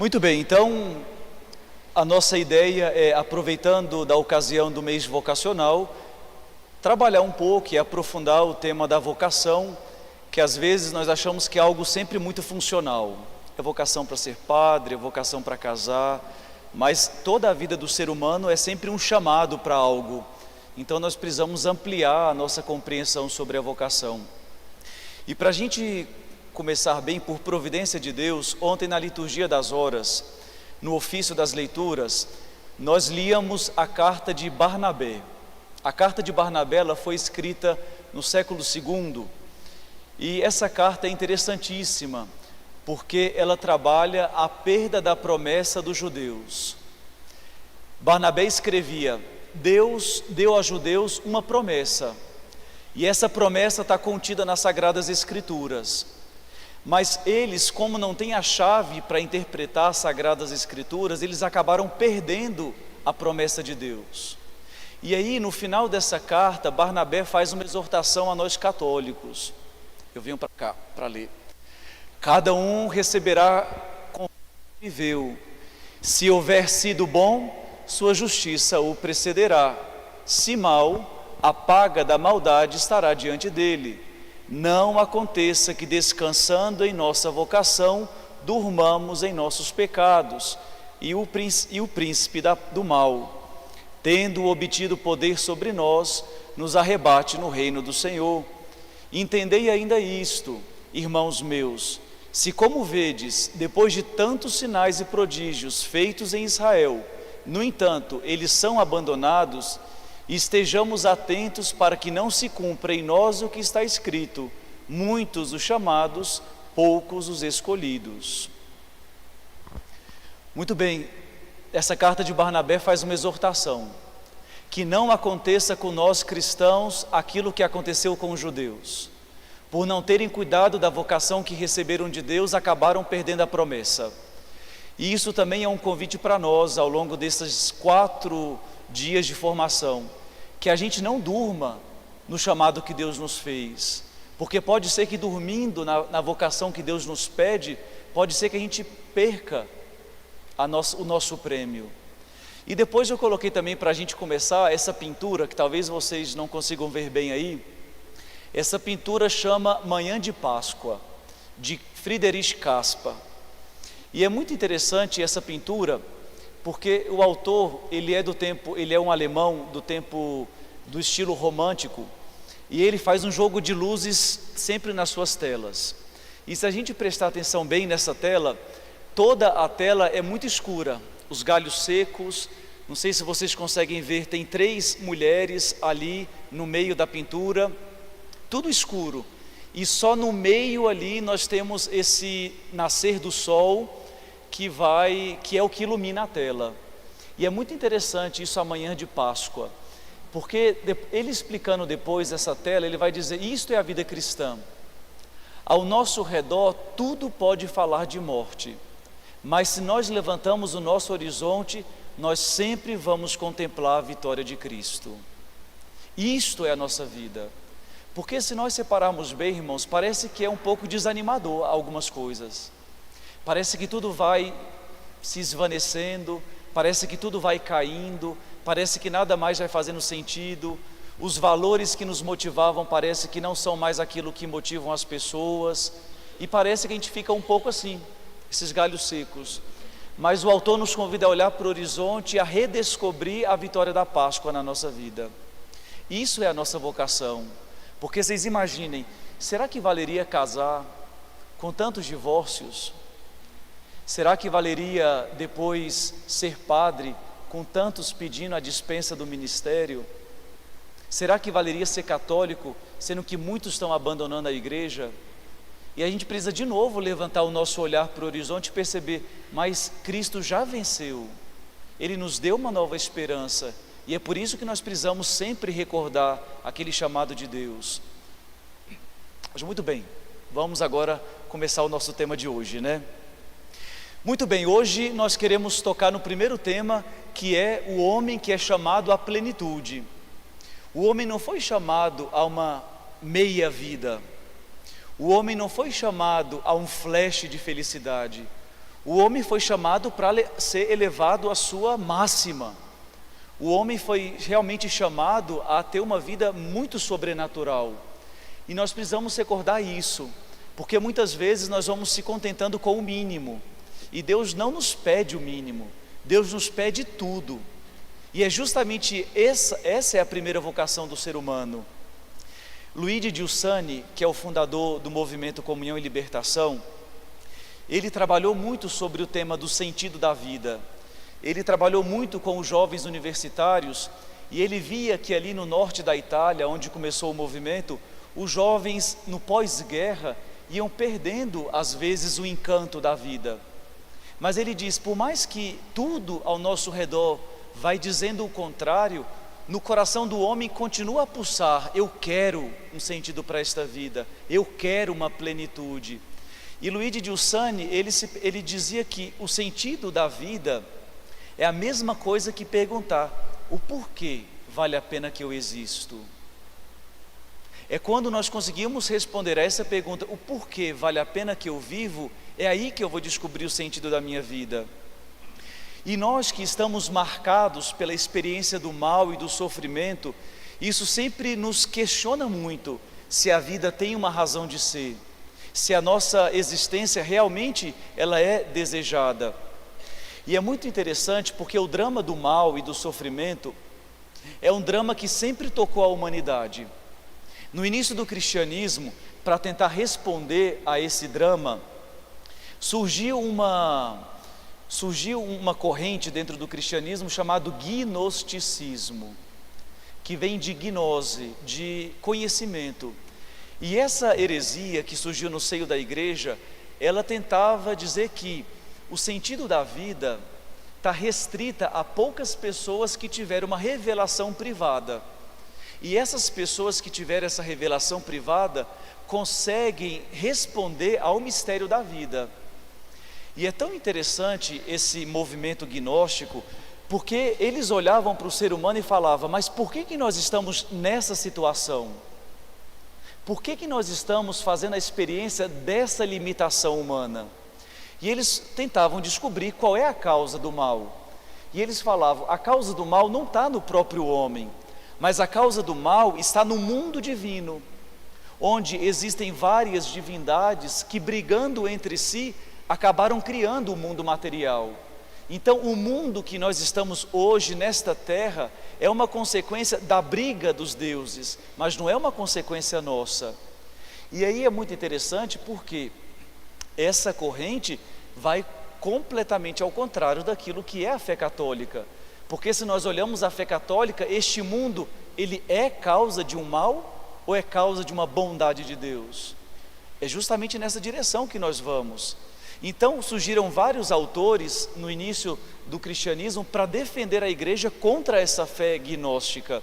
Muito bem, então a nossa ideia é, aproveitando da ocasião do mês vocacional, trabalhar um pouco e aprofundar o tema da vocação, que às vezes nós achamos que é algo sempre muito funcional. É vocação para ser padre, é vocação para casar, mas toda a vida do ser humano é sempre um chamado para algo. Então nós precisamos ampliar a nossa compreensão sobre a vocação. E para a gente começar bem, por providência de Deus, ontem na liturgia das horas, no ofício das leituras, nós líamos a carta de Barnabé. A carta de Barnabé ela foi escrita no século II, e essa carta é interessantíssima, porque ela trabalha a perda da promessa dos judeus. Barnabé escrevia: Deus deu aos judeus uma promessa, e essa promessa está contida nas Sagradas Escrituras. Mas eles, como não têm a chave para interpretar as Sagradas Escrituras, eles acabaram perdendo a promessa de Deus. E aí, no final dessa carta, Barnabé faz uma exortação a nós católicos. Eu venho para cá para ler. Cada um receberá conforme viveu. Se houver sido bom, sua justiça o precederá. Se mal, a paga da maldade estará diante dele. Não aconteça que, descansando em nossa vocação, durmamos em nossos pecados, e o príncipe do mal, tendo obtido poder sobre nós, nos arrebate no reino do Senhor. Entendei ainda isto, irmãos meus: se, como vedes, depois de tantos sinais e prodígios feitos em Israel, no entanto, eles são abandonados, estejamos atentos para que não se cumpra em nós o que está escrito: muitos os chamados, poucos os escolhidos. Muito bem, essa carta de Barnabé faz uma exortação: que não aconteça com nós cristãos aquilo que aconteceu com os judeus. Por não terem cuidado da vocação que receberam de Deus, acabaram perdendo a promessa. E isso também é um convite para nós, ao longo desses 4 dias de formação, que a gente não durma no chamado que Deus nos fez, porque pode ser que dormindo na vocação que Deus nos pede, pode ser que a gente perca o nosso prêmio. E depois eu coloquei também, para a gente começar, essa pintura, que talvez vocês não consigam ver bem aí. Essa pintura chama Manhã de Páscoa, de Friedrich Caspar. E é muito interessante essa pintura, porque o autor, ele é um alemão do tempo do estilo romântico, e ele faz um jogo de luzes sempre nas suas telas. E se a gente prestar atenção bem nessa tela, toda a tela é muito escura, os galhos secos. Não sei se vocês conseguem ver, tem 3 mulheres ali no meio da pintura, tudo escuro, e só no meio ali nós temos esse nascer do sol, que é o que ilumina a tela. E é muito interessante isso, amanhã de Páscoa, porque ele explicando depois essa tela, ele vai dizer: isto é a vida cristã. Ao nosso redor tudo pode falar de morte, mas se nós levantamos o nosso horizonte, nós sempre vamos contemplar a vitória de Cristo. Isto é a nossa vida. Porque se nós separarmos bem, irmãos, parece que é um pouco desanimador algumas coisas. Parece que tudo vai se esvanecendo, parece que tudo vai caindo, parece que nada mais vai fazendo sentido. Os valores que nos motivavam parece que não são mais aquilo que motivam as pessoas, e parece que a gente fica um pouco assim, esses galhos secos. Mas o autor nos convida a olhar para o horizonte e a redescobrir a vitória da Páscoa na nossa vida. Isso é a nossa vocação. Porque vocês imaginem, será que valeria casar com tantos divórcios? Será que valeria depois ser padre com tantos pedindo a dispensa do ministério? Será que valeria ser católico, sendo que muitos estão abandonando a igreja? E a gente precisa de novo levantar o nosso olhar para o horizonte e perceber: mas Cristo já venceu, Ele nos deu uma nova esperança. E é por isso que nós precisamos sempre recordar aquele chamado de Deus. Mas muito bem, vamos agora começar o nosso tema de hoje, né? Muito bem, hoje nós queremos tocar no primeiro tema, que é o homem que é chamado à plenitude. O homem não foi chamado a uma meia vida. O homem não foi chamado a um flash de felicidade. O homem foi chamado para ser elevado à sua máxima. O homem foi realmente chamado a ter uma vida muito sobrenatural. E nós precisamos recordar isso, porque muitas vezes nós vamos se contentando com o mínimo. E Deus não nos pede o mínimo, Deus nos pede tudo. E é justamente essa é a primeira vocação do ser humano. Luigi Giussani, que é o fundador do movimento Comunhão e Libertação, ele trabalhou muito sobre o tema do sentido da vida. Ele trabalhou muito com os jovens universitários e ele via que ali no norte da Itália, onde começou o movimento, os jovens no pós-guerra iam perdendo às vezes o encanto da vida. Mas ele diz, por mais que tudo ao nosso redor vai dizendo o contrário, no coração do homem continua a pulsar: eu quero um sentido para esta vida, eu quero uma plenitude. E Luigi Giussani, ele dizia que o sentido da vida é a mesma coisa que perguntar: o porquê vale a pena que eu existo? É quando nós conseguimos responder a essa pergunta, o porquê vale a pena que eu vivo, é aí que eu vou descobrir o sentido da minha vida. E nós que estamos marcados pela experiência do mal e do sofrimento, isso sempre nos questiona muito se a vida tem uma razão de ser, se a nossa existência realmente ela é desejada. E é muito interessante porque o drama do mal e do sofrimento é um drama que sempre tocou a humanidade. No início do cristianismo, para tentar responder a esse drama, surgiu uma corrente dentro do cristianismo chamado gnosticismo, que vem de gnose, de conhecimento. E essa heresia que surgiu no seio da igreja, ela tentava dizer que o sentido da vida está restrita a poucas pessoas que tiveram uma revelação privada. E essas pessoas que tiveram essa revelação privada conseguem responder ao mistério da vida. E é tão interessante esse movimento gnóstico, porque eles olhavam para o ser humano e falavam: mas por que nós estamos nessa situação? Por que nós estamos fazendo a experiência dessa limitação humana? E eles tentavam descobrir qual é a causa do mal. E eles falavam: a causa do mal não está no próprio homem, mas a causa do mal está no mundo divino, onde existem várias divindades que, brigando entre si, acabaram criando o mundo material. Então, o mundo que nós estamos hoje nesta terra é uma consequência da briga dos deuses, mas não é uma consequência nossa. E aí é muito interessante porque essa corrente vai completamente ao contrário daquilo que é a fé católica. Porque se nós olhamos a fé católica, este mundo, ele é causa de um mal ou é causa de uma bondade de Deus? É justamente nessa direção que nós vamos. Então surgiram vários autores no início do cristianismo para defender a igreja contra essa fé gnóstica.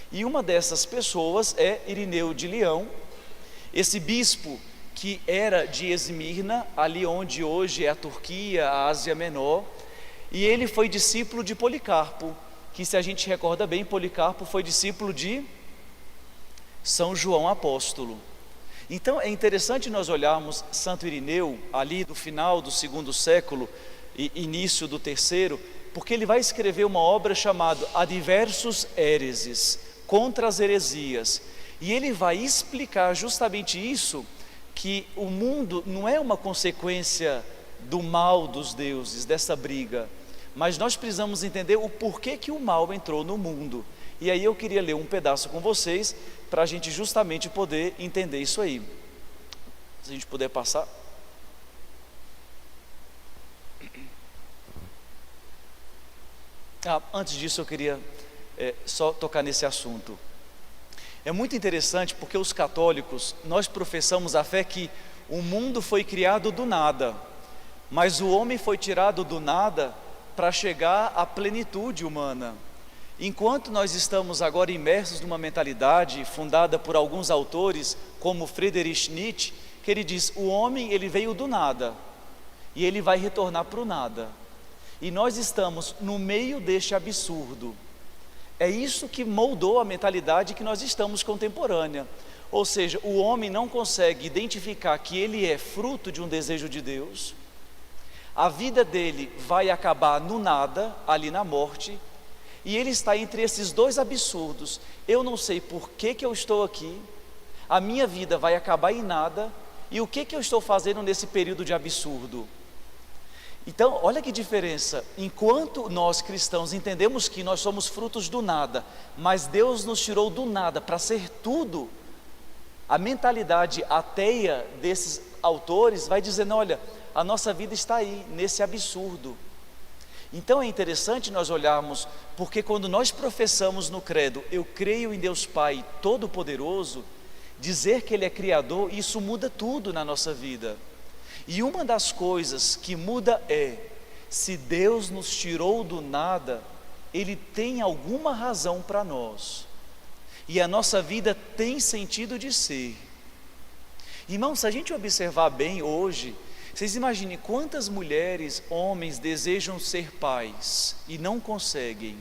E uma dessas pessoas é Irineu de Leão, esse bispo que era de Esmirna, ali onde hoje é a Turquia, a Ásia Menor. E ele foi discípulo de Policarpo, que, se a gente recorda bem, Policarpo foi discípulo de São João Apóstolo. Então é interessante nós olharmos Santo Irineu, ali do final do segundo século e início do terceiro, porque ele vai escrever uma obra chamada Adversus Hereses, contra as heresias. E ele vai explicar justamente isso, que o mundo não é uma consequência do mal dos deuses, dessa briga, mas nós precisamos entender o porquê que o mal entrou no mundo. E aí eu queria ler um pedaço com vocês, para a gente justamente poder entender isso aí. Se a gente puder passar. Antes disso eu queria só tocar nesse assunto. É muito interessante porque os católicos, nós professamos a fé que o mundo foi criado do nada, mas o homem foi tirado do nada para chegar à plenitude humana. Enquanto nós estamos agora imersos numa mentalidade fundada por alguns autores, como Friedrich Nietzsche, que ele diz: o homem ele veio do nada e ele vai retornar para o nada. E nós estamos no meio deste absurdo. É isso que moldou a mentalidade que nós estamos contemporânea. Ou seja, o homem não consegue identificar que ele é fruto de um desejo de Deus. A vida dele vai acabar no nada, ali na morte, e ele está entre esses dois absurdos. Eu não sei por que eu estou aqui, a minha vida vai acabar em nada, e o que eu estou fazendo nesse período de absurdo? Então, olha que diferença. Enquanto nós cristãos entendemos que nós somos frutos do nada, mas Deus nos tirou do nada para ser tudo, a mentalidade ateia desses autores vai dizendo, olha, a nossa vida está aí, nesse absurdo. Então é interessante nós olharmos, porque quando nós professamos no credo, eu creio em Deus Pai Todo-Poderoso, dizer que Ele é Criador, isso muda tudo na nossa vida. E uma das coisas que muda é, se Deus nos tirou do nada, Ele tem alguma razão para nós. E a nossa vida tem sentido de ser. Irmãos, se a gente observar bem hoje, vocês imaginem quantas mulheres, homens desejam ser pais e não conseguem.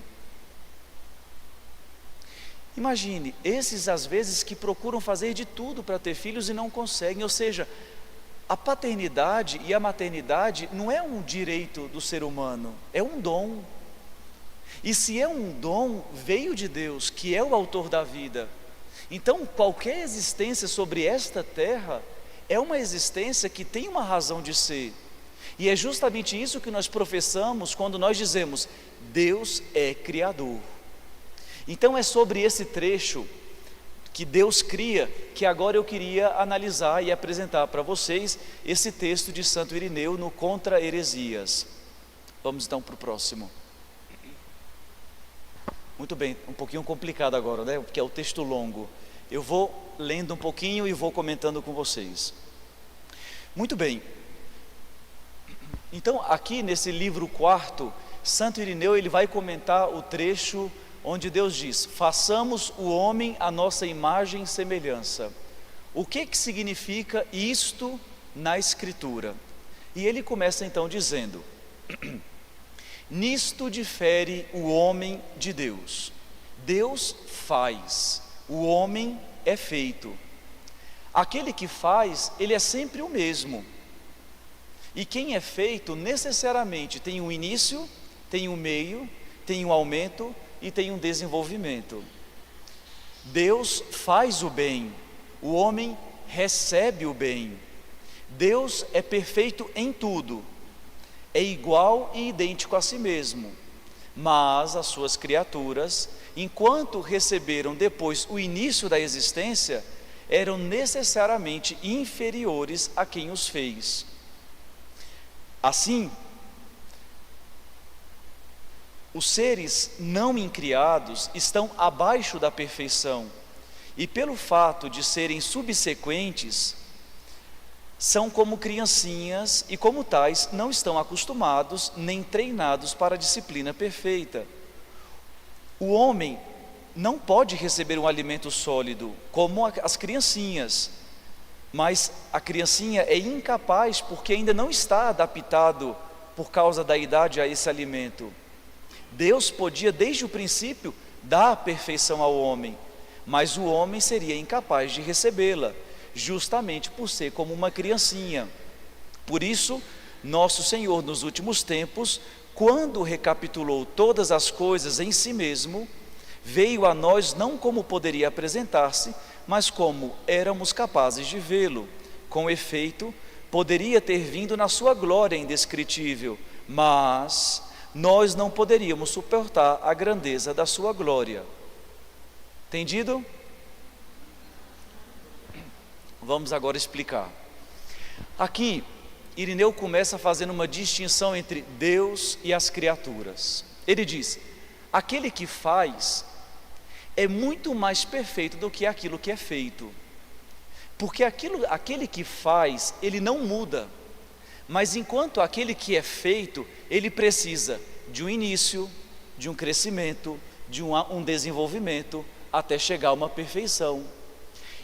Imagine, esses às vezes que procuram fazer de tudo para ter filhos e não conseguem, ou seja, a paternidade e a maternidade não é um direito do ser humano, é um dom. E se é um dom, veio de Deus, que é o autor da vida. Então, qualquer existência sobre esta terra é uma existência que tem uma razão de ser. E é justamente isso que nós professamos quando nós dizemos, Deus é Criador. Então é sobre esse trecho que Deus cria, que agora eu queria analisar e apresentar para vocês esse texto de Santo Irineu no Contra Heresias. Vamos então para o próximo. Muito bem, um pouquinho complicado agora, né? Porque é o texto longo. Eu vou lendo um pouquinho e vou comentando com vocês. Muito bem. Então, aqui nesse livro 4, Santo Irineu ele vai comentar o trecho onde Deus diz, façamos o homem à nossa imagem e semelhança. O que significa isto na Escritura? E ele começa então dizendo, nisto difere o homem de Deus. Deus faz, o homem é feito. Aquele que faz, ele é sempre o mesmo. E quem é feito necessariamente tem um início, tem um meio, tem um aumento e tem um desenvolvimento. Deus faz o bem, o homem recebe o bem. Deus é perfeito em tudo, é igual e idêntico a si mesmo, mas as suas criaturas, enquanto receberam depois o início da existência, eram necessariamente inferiores a quem os fez. Assim, os seres não incriados estão abaixo da perfeição, e pelo fato de serem subsequentes, são como criancinhas e como tais não estão acostumados nem treinados para a disciplina perfeita. O homem não pode receber um alimento sólido como as criancinhas, mas a criancinha é incapaz porque ainda não está adaptado por causa da idade a esse alimento. Deus podia desde o princípio dar a perfeição ao homem, mas o homem seria incapaz de recebê-la, justamente por ser como uma criancinha. Por isso, nosso Senhor nos últimos tempos, quando recapitulou todas as coisas em si mesmo, veio a nós não como poderia apresentar-se, mas como éramos capazes de vê-lo. Com efeito, poderia ter vindo na sua glória indescritível, mas nós não poderíamos suportar a grandeza da sua glória. Entendido? Vamos agora explicar. Aqui, Irineu começa fazendo uma distinção entre Deus e as criaturas. Ele diz, aquele que faz é muito mais perfeito do que aquilo que é feito. Porque aquele que faz, ele não muda. Mas enquanto aquele que é feito, ele precisa de um início, de um crescimento, de um desenvolvimento, até chegar a uma perfeição.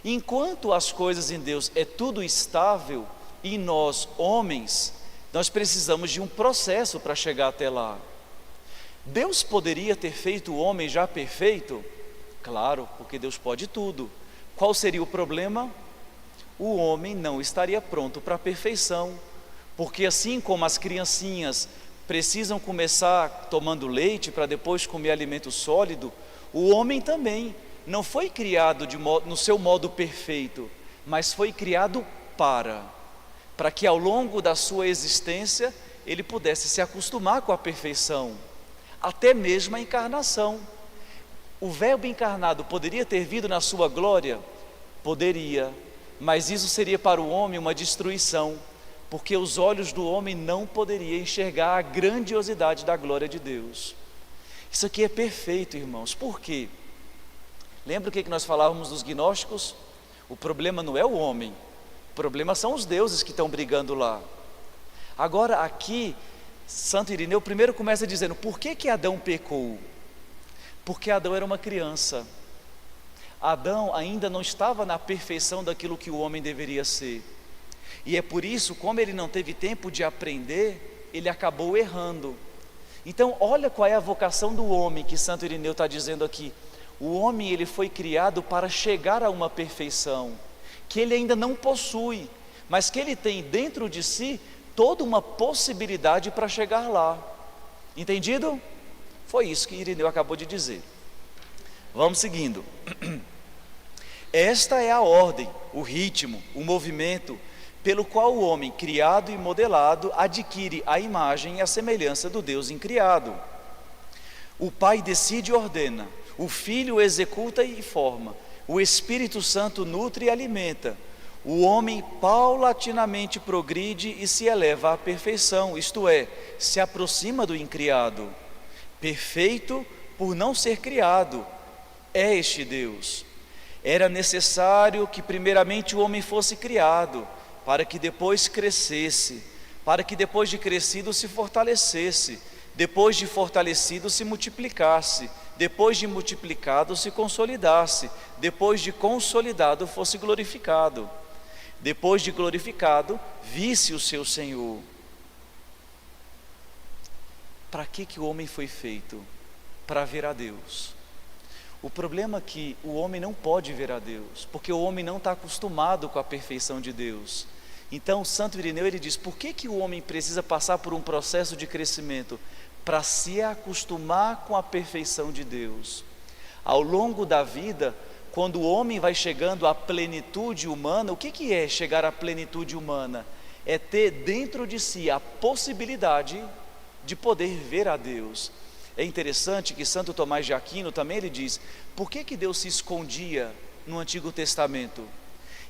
Enquanto as coisas em Deus é tudo estável, e nós, homens, nós precisamos de um processo para chegar até lá. Deus poderia ter feito o homem já perfeito? Claro, porque Deus pode tudo. Qual seria o problema? O homem não estaria pronto para a perfeição, Porque assim como as criancinhas precisam começar tomando leite para depois comer alimento sólido, o homem também não foi criado no seu modo perfeito, mas foi criado para que ao longo da sua existência ele pudesse se acostumar com a perfeição, até mesmo a encarnação. O Verbo encarnado poderia ter vindo na sua glória? Poderia, mas isso seria para o homem uma destruição, porque os olhos do homem não poderiam enxergar a grandiosidade da glória de Deus. Isso aqui é perfeito, irmãos. Por quê? Lembra o que nós falávamos dos gnósticos? O problema não é o homem, o problema são os deuses que estão brigando lá. Agora aqui, Santo Irineu primeiro começa dizendo, por que Adão pecou? Porque Adão era uma criança. Adão ainda não estava na perfeição daquilo que o homem deveria ser. E é por isso, como ele não teve tempo de aprender, ele acabou errando. Então, olha qual é a vocação do homem que Santo Irineu está dizendo aqui. O homem, ele foi criado para chegar a uma perfeição, que ele ainda não possui, mas que ele tem dentro de si toda uma possibilidade para chegar lá. Entendido? Foi isso que Irineu acabou de dizer. Vamos seguindo. Esta é a ordem, o ritmo, o movimento pelo qual o homem criado e modelado adquire a imagem e a semelhança do Deus incriado. O Pai decide e ordena, o Filho executa e forma, o Espírito Santo nutre e alimenta. O homem paulatinamente progride e se eleva à perfeição, isto é, se aproxima do incriado. Perfeito por não ser criado, é este Deus. Era necessário que primeiramente o homem fosse criado, para que depois crescesse, para que depois de crescido se fortalecesse, depois de fortalecido se multiplicasse, depois de multiplicado se consolidasse, depois de consolidado fosse glorificado, depois de glorificado visse o seu Senhor. Para que o homem foi feito? Para ver a Deus. O problema é que o homem não pode ver a Deus, porque o homem não está acostumado com a perfeição de Deus. Então, Santo Irineu, ele diz, por que o homem precisa passar por um processo de crescimento? Para se acostumar com a perfeição de Deus. Ao longo da vida, quando o homem vai chegando à plenitude humana, o que é chegar à plenitude humana? É ter dentro de si a possibilidade de poder ver a Deus. É interessante que Santo Tomás de Aquino também ele diz, por que Deus se escondia no Antigo Testamento?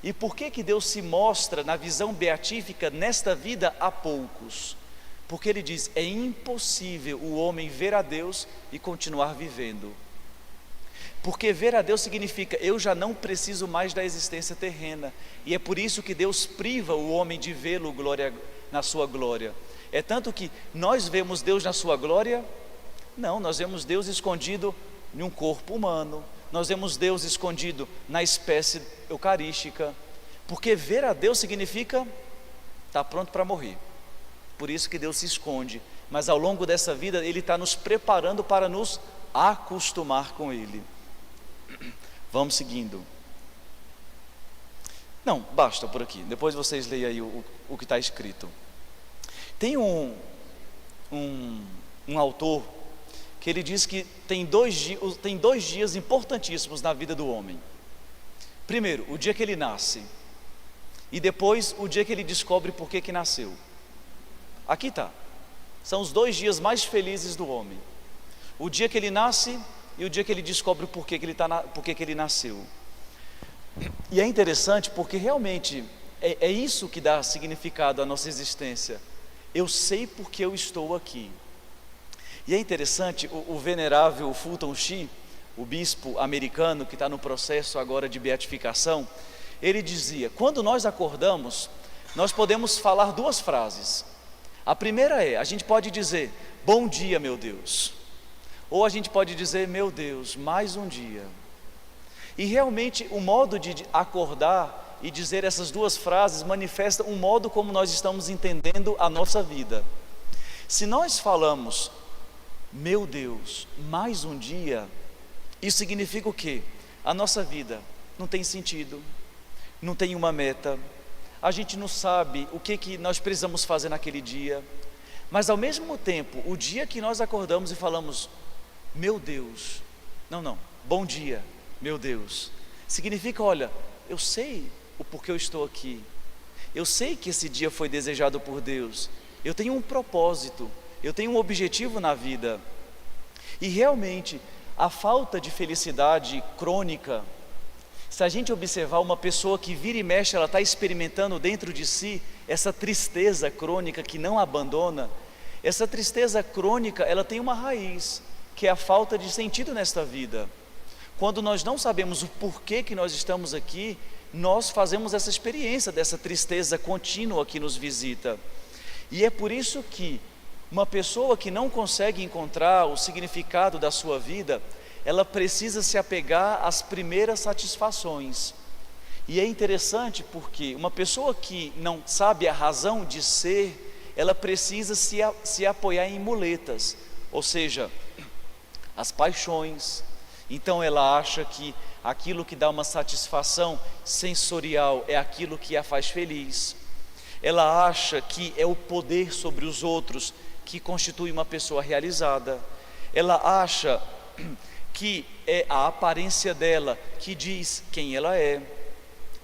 E por que Deus se mostra na visão beatífica nesta vida a poucos? Porque ele diz, é impossível o homem ver a Deus e continuar vivendo. Porque ver a Deus significa, eu já não preciso mais da existência terrena. E é por isso que Deus priva o homem de vê-lo na sua glória. É tanto que nós vemos Deus na sua glória? Não, nós vemos Deus escondido em um corpo humano, nós vemos Deus escondido na espécie eucarística, porque ver a Deus significa estar pronto para morrer. Por isso que Deus se esconde, mas ao longo dessa vida Ele está nos preparando para nos acostumar com Ele. Vamos seguindo. Não, basta por aqui, depois vocês leem aí o que está escrito. Tem um autor que ele diz que tem dois dias importantíssimos na vida do homem. Primeiro, o dia que ele nasce, e depois o dia que ele descobre por que nasceu. Aqui está, são os 2 dias mais felizes do homem: o dia que ele nasce e o dia que ele descobre por que ele nasceu. E é interessante porque realmente é isso que dá significado à nossa existência. Eu sei porque eu estou aqui. E é interessante, o venerável Fulton Sheen, o bispo americano que está no processo agora de beatificação, ele dizia, quando nós acordamos, nós podemos falar 2 frases. A primeira a gente pode dizer, bom dia meu Deus, ou a gente pode dizer, meu Deus, mais um dia. E realmente o modo de acordar e dizer essas 2 frases manifesta um modo como nós estamos entendendo a nossa vida. Se nós falamos, meu Deus, mais um dia, isso significa o quê? A nossa vida não tem sentido, não tem uma meta, a gente não sabe o que nós precisamos fazer naquele dia, mas ao mesmo tempo, o dia que nós acordamos e falamos, meu Deus, não, bom dia, meu Deus, significa, olha, eu sei o porquê eu estou aqui, eu sei que esse dia foi desejado por Deus, eu tenho um propósito, eu tenho um objetivo na vida. E realmente, a falta de felicidade crônica, se a gente observar uma pessoa que vira e mexe, ela está experimentando dentro de si essa tristeza crônica que não abandona, essa tristeza crônica, ela tem uma raiz, que é a falta de sentido nesta vida. Quando nós não sabemos o porquê que nós estamos aqui, nós fazemos essa experiência dessa tristeza contínua que nos visita. E é por isso que uma pessoa que não consegue encontrar o significado da sua vida, ela precisa se apegar às primeiras satisfações. E é interessante porque uma pessoa que não sabe a razão de ser, ela precisa se apoiar em muletas, ou seja, as paixões. Então ela acha que aquilo que dá uma satisfação sensorial é aquilo que a faz feliz. Ela acha que é o poder sobre os outros que constitui uma pessoa realizada. Ela acha que é a aparência dela que diz quem ela é.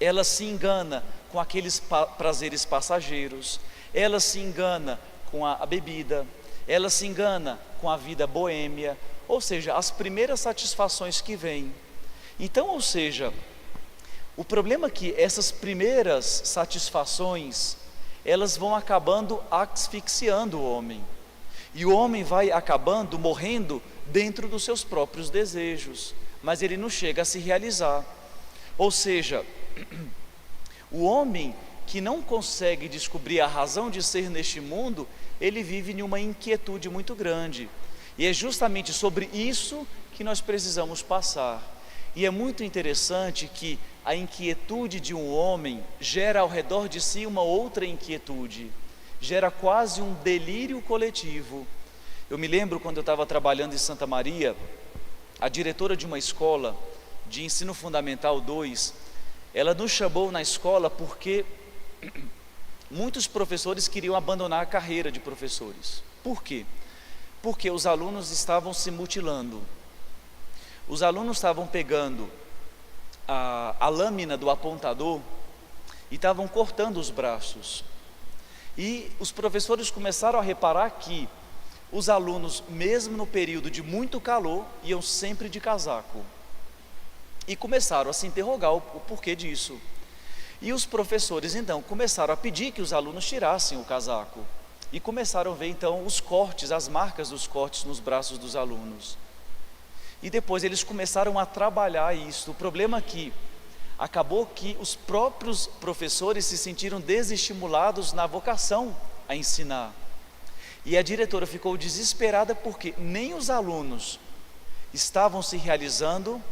Ela se engana com aqueles prazeres passageiros. Ela se engana com a bebida. Ela se engana com a vida boêmia. Ou seja, as primeiras satisfações que vêm. Então, ou seja, o problema é que essas primeiras satisfações, elas vão acabando asfixiando o homem. E o homem vai acabando morrendo dentro dos seus próprios desejos, mas ele não chega a se realizar. Ou seja, o homem que não consegue descobrir a razão de ser neste mundo, ele vive em uma inquietude muito grande. E é justamente sobre isso que nós precisamos passar. E é muito interessante que a inquietude de um homem gera ao redor de si uma outra inquietude, gera quase um delírio coletivo. Eu me lembro quando eu estava trabalhando em Santa Maria, a diretora de uma escola de ensino fundamental 2, ela nos chamou na escola porque muitos professores queriam abandonar a carreira de professores. Por quê? Porque os alunos estavam se mutilando. Os alunos estavam pegando a lâmina do apontador e estavam cortando os braços. E os professores começaram a reparar que os alunos, mesmo no período de muito calor, iam sempre de casaco. E começaram a se interrogar o porquê disso. E os professores então começaram a pedir que os alunos tirassem o casaco. E começaram a ver então os cortes, as marcas dos cortes nos braços dos alunos. E depois eles começaram a trabalhar isso. O problema é que acabou que os próprios professores se sentiram desestimulados na vocação a ensinar. E a diretora ficou desesperada porque nem os alunos estavam se realizando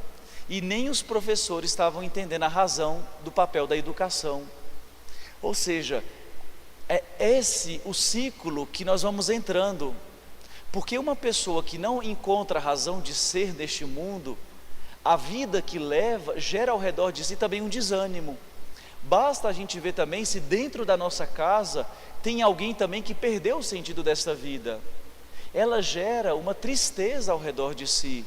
e nem os professores estavam entendendo a razão do papel da educação. Ou seja, é esse o ciclo que nós vamos entrando. Porque uma pessoa que não encontra a razão de ser neste mundo, a vida que leva gera ao redor de si também um desânimo. Basta a gente ver também se dentro da nossa casa tem alguém também que perdeu o sentido dessa vida. Ela gera uma tristeza ao redor de si.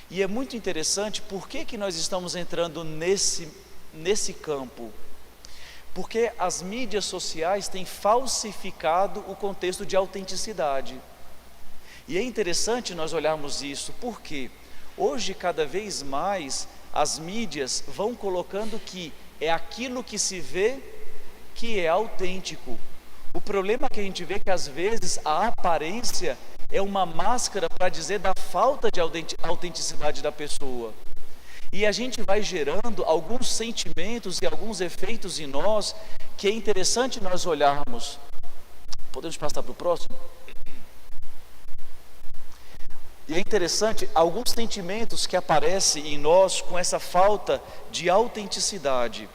E é muito interessante por que nós estamos entrando nesse campo. Porque as mídias sociais têm falsificado o contexto de autenticidade. E é interessante nós olharmos isso, porque hoje cada vez mais as mídias vão colocando que é aquilo que se vê que é autêntico. O problema que a gente vê é que às vezes a aparência é uma máscara para dizer da falta de autenticidade da pessoa. E a gente vai gerando alguns sentimentos e alguns efeitos em nós que é interessante nós olharmos. Podemos passar para o próximo? E é interessante alguns sentimentos que aparecem em nós com essa falta de autenticidade.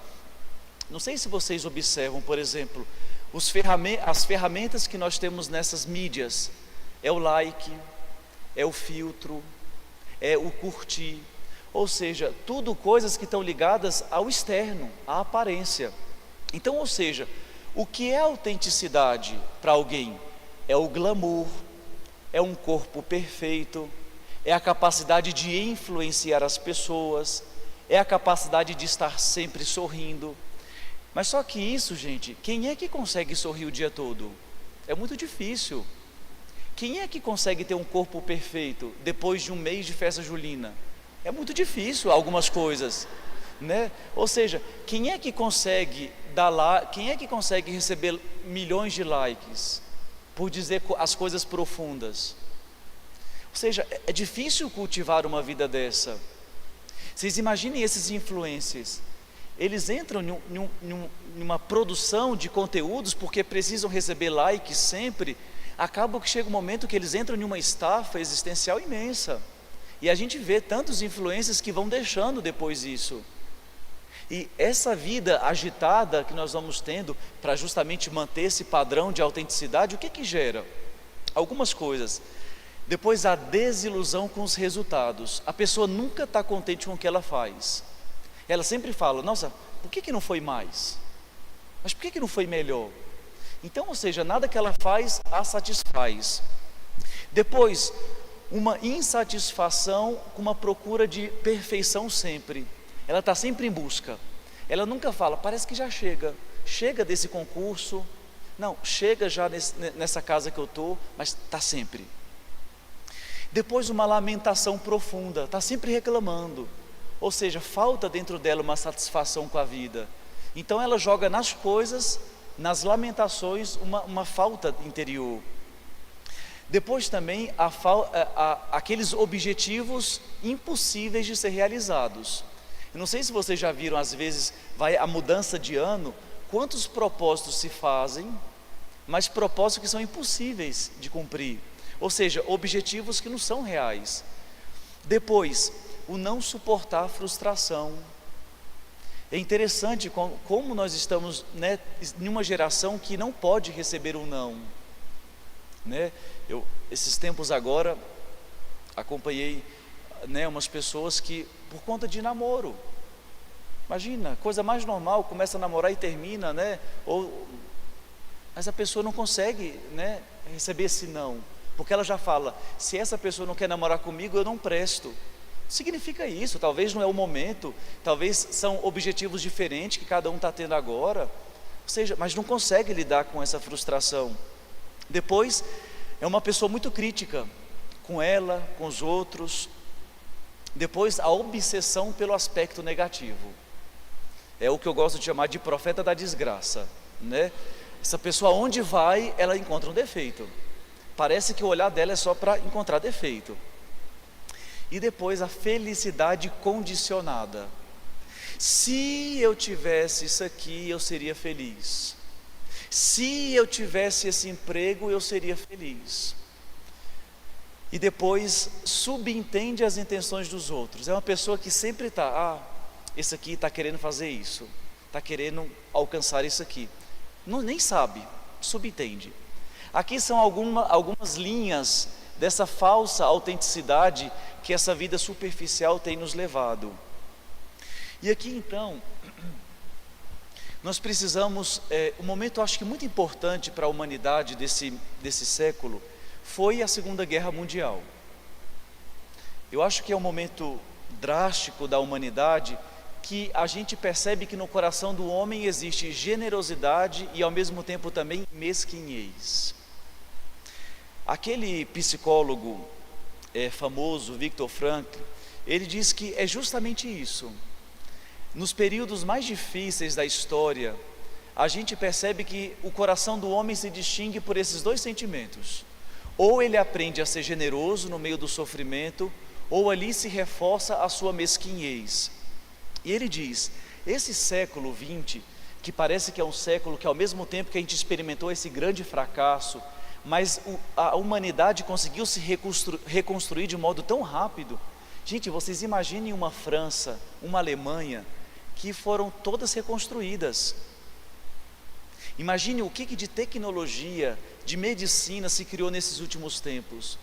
Não sei se vocês observam, por exemplo, as ferramentas que nós temos nessas mídias. É o like, é o filtro, é o curtir. Ou seja, tudo coisas que estão ligadas ao externo, à aparência. Então, ou seja, o que é autenticidade para alguém? É o glamour, é um corpo perfeito, é a capacidade de influenciar as pessoas, é a capacidade de estar sempre sorrindo. Mas só que isso, gente, quem é que consegue sorrir o dia todo? É muito difícil. Quem é que consegue ter um corpo perfeito depois de um mês de festa julina? É muito difícil algumas coisas, né? Ou seja, quem é que consegue quem é que consegue receber milhões de likes por dizer as coisas profundas? Ou seja, é difícil cultivar uma vida dessa. Vocês imaginem esses influencers, eles entram numa produção de conteúdos porque precisam receber likes sempre. Acaba que chega um momento que eles entram em uma estafa existencial imensa, e a gente vê tantos influencers que vão deixando depois isso. E essa vida agitada que nós vamos tendo para justamente manter esse padrão de autenticidade, o que que gera? Algumas coisas. Depois, a desilusão com os resultados. A pessoa nunca está contente com o que ela faz. Ela sempre fala: nossa, por que não foi mais? Mas por que não foi melhor? Então, ou seja, nada que ela faz a satisfaz. Depois, uma insatisfação com uma procura de perfeição sempre. Ela está sempre em busca. Ela nunca fala: parece que já chega desse concurso, não, chega já nessa casa que eu estou, mas está sempre. Depois, uma lamentação profunda, está sempre reclamando, ou seja, falta dentro dela uma satisfação com a vida. Então ela joga nas coisas, nas lamentações, uma falta interior. Depois também aqueles objetivos impossíveis de ser realizados. Eu não sei se vocês já viram, às vezes vai a mudança de ano, quantos propósitos se fazem, mas propósitos que são impossíveis de cumprir. Ou seja, objetivos que não são reais. Depois, o não suportar a frustração. É interessante como nós estamos, né, em uma geração que não pode receber um não, né? Esses tempos agora, acompanhei, né, umas pessoas que, por conta de namoro, imagina, coisa mais normal, começa a namorar e termina, né? Mas a pessoa não consegue, né, receber esse não, porque ela já fala: se essa pessoa não quer namorar comigo, eu não presto. Significa isso, talvez não é o momento, talvez são objetivos diferentes que cada um está tendo agora, ou seja, mas não consegue lidar com essa frustração. Depois, é uma pessoa muito crítica com ela, com os outros. Depois, a obsessão pelo aspecto negativo. É o que eu gosto de chamar de profeta da desgraça, né? Essa pessoa, onde vai, ela encontra um defeito. Parece que o olhar dela é só para encontrar defeito. E depois, a felicidade condicionada. Se eu tivesse isso aqui, eu seria feliz. Se eu tivesse esse emprego, eu seria feliz. E depois, subentende as intenções dos outros. É uma pessoa que sempre está: esse aqui está querendo fazer isso, está querendo alcançar isso aqui. Não, nem sabe, subentende. Aqui são algumas linhas dessa falsa autenticidade que essa vida superficial tem nos levado. E aqui então, nós precisamos, um momento acho que muito importante para a humanidade desse século, foi a Segunda Guerra Mundial. Eu acho que é um momento drástico da humanidade, que a gente percebe que no coração do homem existe generosidade e ao mesmo tempo também mesquinhez. Aquele psicólogo famoso, Viktor Frankl, ele diz que é justamente isso. Nos períodos mais difíceis da história, a gente percebe que o coração do homem se distingue por esses dois sentimentos. Ou ele aprende a ser generoso no meio do sofrimento, ou ali se reforça a sua mesquinhez. E ele diz: esse século XX, que parece que é um século que ao mesmo tempo que a gente experimentou esse grande fracasso, mas a humanidade conseguiu se reconstruir de um modo tão rápido. Gente, vocês imaginem uma França, uma Alemanha, que foram todas reconstruídas. Imagine o que de tecnologia, de medicina se criou nesses últimos tempos.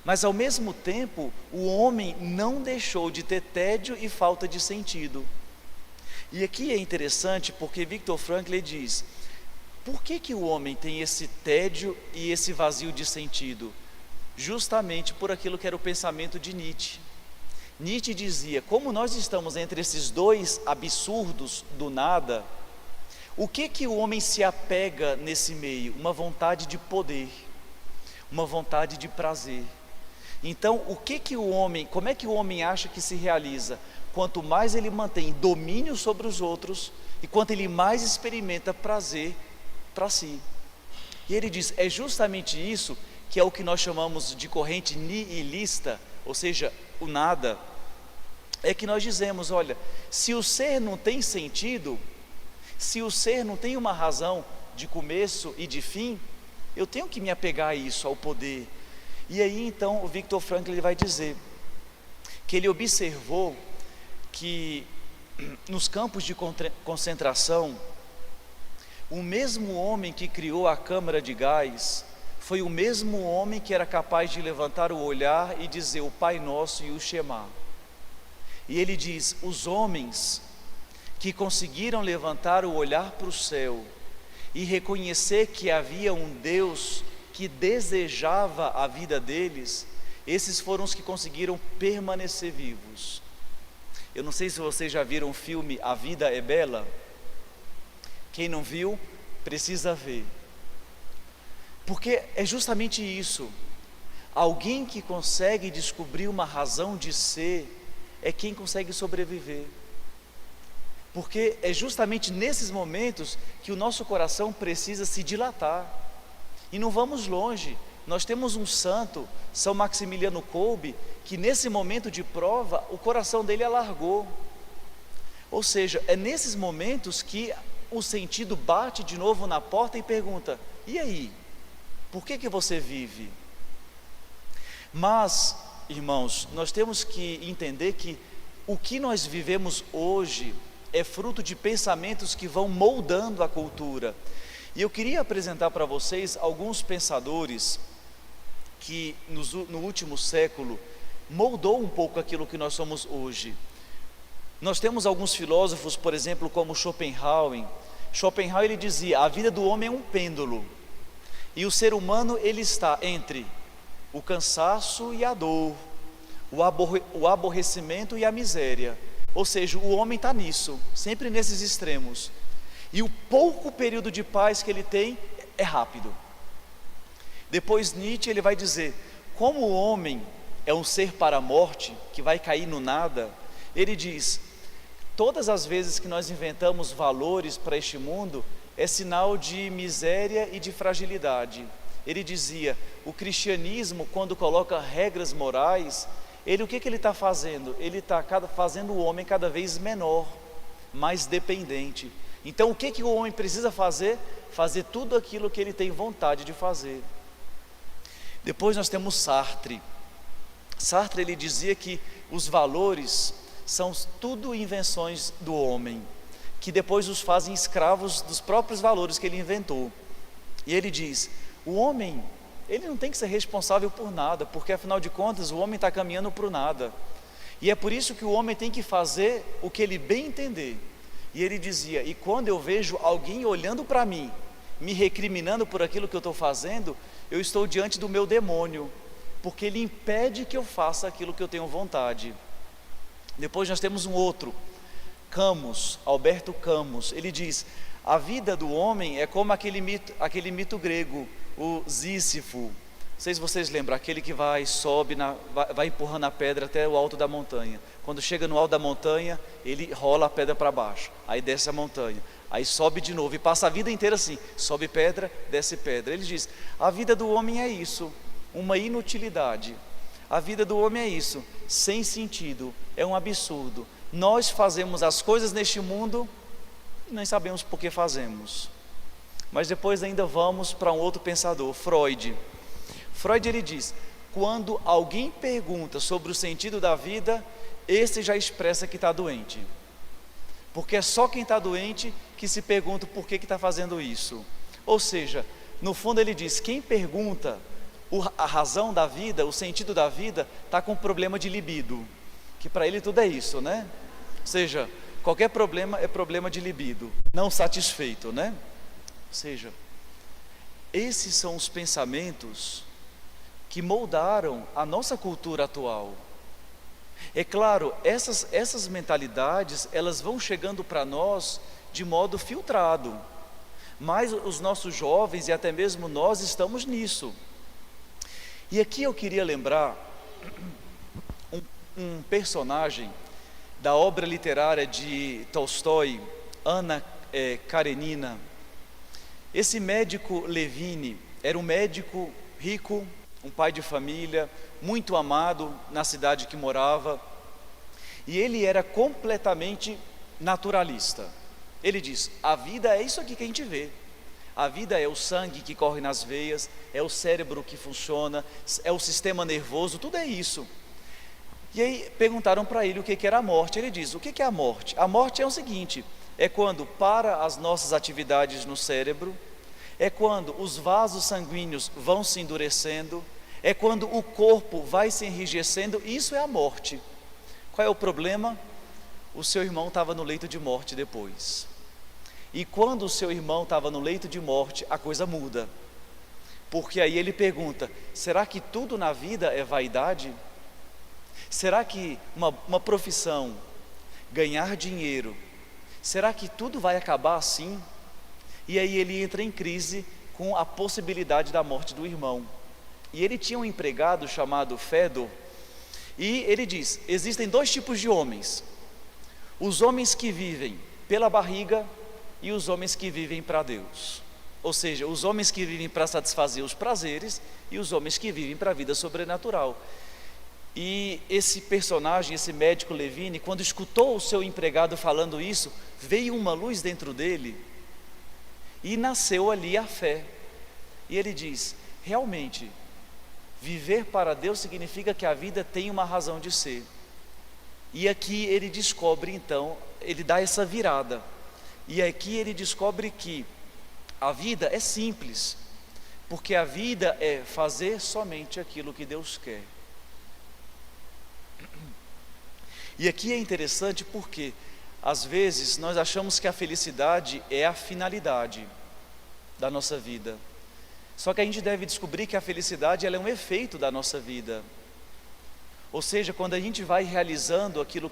Mas ao mesmo tempo, o homem não deixou de ter tédio e falta de sentido. E aqui é interessante porque Viktor Frankl ele diz: por que o homem tem esse tédio e esse vazio de sentido? Justamente por aquilo que era o pensamento de Nietzsche. Nietzsche dizia: como nós estamos entre esses dois absurdos do nada, o que o homem se apega nesse meio? Uma vontade de poder, uma vontade de prazer. Então, como é que o homem acha que se realiza? Quanto mais ele mantém domínio sobre os outros e quanto ele mais experimenta prazer para si. E ele diz: é justamente isso que é o que nós chamamos de corrente nihilista, ou seja, o nada. É que nós dizemos: olha, se o ser não tem sentido, se o ser não tem uma razão de começo e de fim, eu tenho que me apegar a isso, ao poder. E aí então o Viktor Frankl ele vai dizer que ele observou que nos campos de concentração, o mesmo homem que criou a câmara de gás foi o mesmo homem que era capaz de levantar o olhar e dizer o Pai Nosso e o Shema. E ele diz: os homens que conseguiram levantar o olhar para o céu e reconhecer que havia um Deus que desejava a vida deles, esses foram os que conseguiram permanecer vivos. Eu não sei se vocês já viram o filme A Vida é Bela. Quem não viu, precisa ver. Porque é justamente isso. Alguém que consegue descobrir uma razão de ser é quem consegue sobreviver. Porque é justamente nesses momentos que o nosso coração precisa se dilatar. E não vamos longe. Nós temos um santo, São Maximiliano Kolbe, que nesse momento de prova, o coração dele alargou. Ou seja, é nesses momentos que o sentido bate de novo na porta e pergunta: e aí? Por que você vive? Mas, irmãos, nós temos que entender que o que nós vivemos hoje é fruto de pensamentos que vão moldando a cultura. E eu queria apresentar para vocês alguns pensadores que no último século moldou um pouco aquilo que nós somos hoje. Nós temos alguns filósofos, por exemplo, como Schopenhauer. Schopenhauer ele dizia: a vida do homem é um pêndulo, e o ser humano ele está entre o cansaço e a dor, o aborrecimento e a miséria. Ou seja, o homem está nisso, sempre nesses extremos. E o pouco período de paz que ele tem é rápido. Depois Nietzsche ele vai dizer: como o homem é um ser para a morte, que vai cair no nada, ele diz: todas as vezes que nós inventamos valores para este mundo, é sinal de miséria e de fragilidade. Ele dizia: o cristianismo, quando coloca regras morais, o que ele está fazendo? Ele está fazendo o homem cada vez menor, mais dependente. Então o que o homem precisa fazer? Fazer tudo aquilo que ele tem vontade de fazer. Depois nós temos Sartre. Sartre ele dizia que os valores são tudo invenções do homem, que depois os fazem escravos dos próprios valores que ele inventou. E ele diz: o homem, ele não tem que ser responsável por nada, porque afinal de contas o homem está caminhando para o nada. E é por isso que o homem tem que fazer o que ele bem entender. E ele dizia: e quando eu vejo alguém olhando para mim, me recriminando por aquilo que eu estou fazendo, eu estou diante do meu demônio, porque ele impede que eu faça aquilo que eu tenho vontade. Depois nós temos um outro, Camus, Alberto Camus. Ele diz: a vida do homem é como aquele mito grego, o Sísifo. Não sei se vocês lembram, aquele que sobe, vai empurrando a pedra até o alto da montanha. Quando chega no alto da montanha, ele rola a pedra para baixo, aí desce a montanha, aí sobe de novo e passa a vida inteira assim, sobe pedra, desce pedra. Ele diz: a vida do homem é isso, uma inutilidade. A vida do homem é isso, sem sentido, é um absurdo. Nós fazemos as coisas neste mundo e nem sabemos por que fazemos. Mas depois ainda vamos para um outro pensador, Freud. Freud ele diz: quando alguém pergunta sobre o sentido da vida, esse já expressa que está doente. Porque é só quem está doente que se pergunta por que está fazendo isso. Ou seja, no fundo ele diz: quem pergunta a razão da vida, o sentido da vida, está com problema de libido, que para ele tudo é isso, né? Ou seja, qualquer problema é problema de libido, não satisfeito, né? Ou seja, esses são os pensamentos que moldaram a nossa cultura atual. É claro, essas mentalidades, elas vão chegando para nós de modo filtrado, mas os nossos jovens e até mesmo nós estamos nisso. E aqui eu queria lembrar um personagem da obra literária de Tolstói, Ana Karenina. Esse médico Levine era um médico rico, um pai de família, muito amado na cidade que morava, e ele era completamente naturalista. Ele diz: a vida é isso aqui que a gente vê, a vida é o sangue que corre nas veias, é o cérebro que funciona, é o sistema nervoso, tudo é isso. E aí perguntaram para ele o que era a morte. Ele diz: o que é a morte? A morte é o seguinte, é quando para as nossas atividades no cérebro, é quando os vasos sanguíneos vão se endurecendo, é quando o corpo vai se enrijecendo, isso é a morte. Qual é o problema? O seu irmão estava no leito de morte depois. E quando o seu irmão estava no leito de morte, a coisa muda. Porque aí ele pergunta: será que tudo na vida é vaidade? Será que uma profissão, ganhar dinheiro, será que tudo vai acabar assim? E aí ele entra em crise com a possibilidade da morte do irmão. E ele tinha um empregado chamado Fedor, e ele diz: existem dois tipos de homens: os homens que vivem pela barriga e os homens que vivem para Deus. Ou seja, os homens que vivem para satisfazer os prazeres e os homens que vivem para a vida sobrenatural. E esse personagem, esse médico Levine, quando escutou o seu empregado falando isso, veio uma luz dentro dele e nasceu ali a fé. E ele diz: realmente, viver para Deus significa que a vida tem uma razão de ser. E aqui ele descobre, então, ele dá essa virada. E aqui ele descobre que a vida é simples, porque a vida é fazer somente aquilo que Deus quer. E aqui é interessante porque, às vezes, nós achamos que a felicidade é a finalidade da nossa vida. Só que a gente deve descobrir que a felicidade, ela é um efeito da nossa vida. Ou seja, quando a gente vai realizando aquilo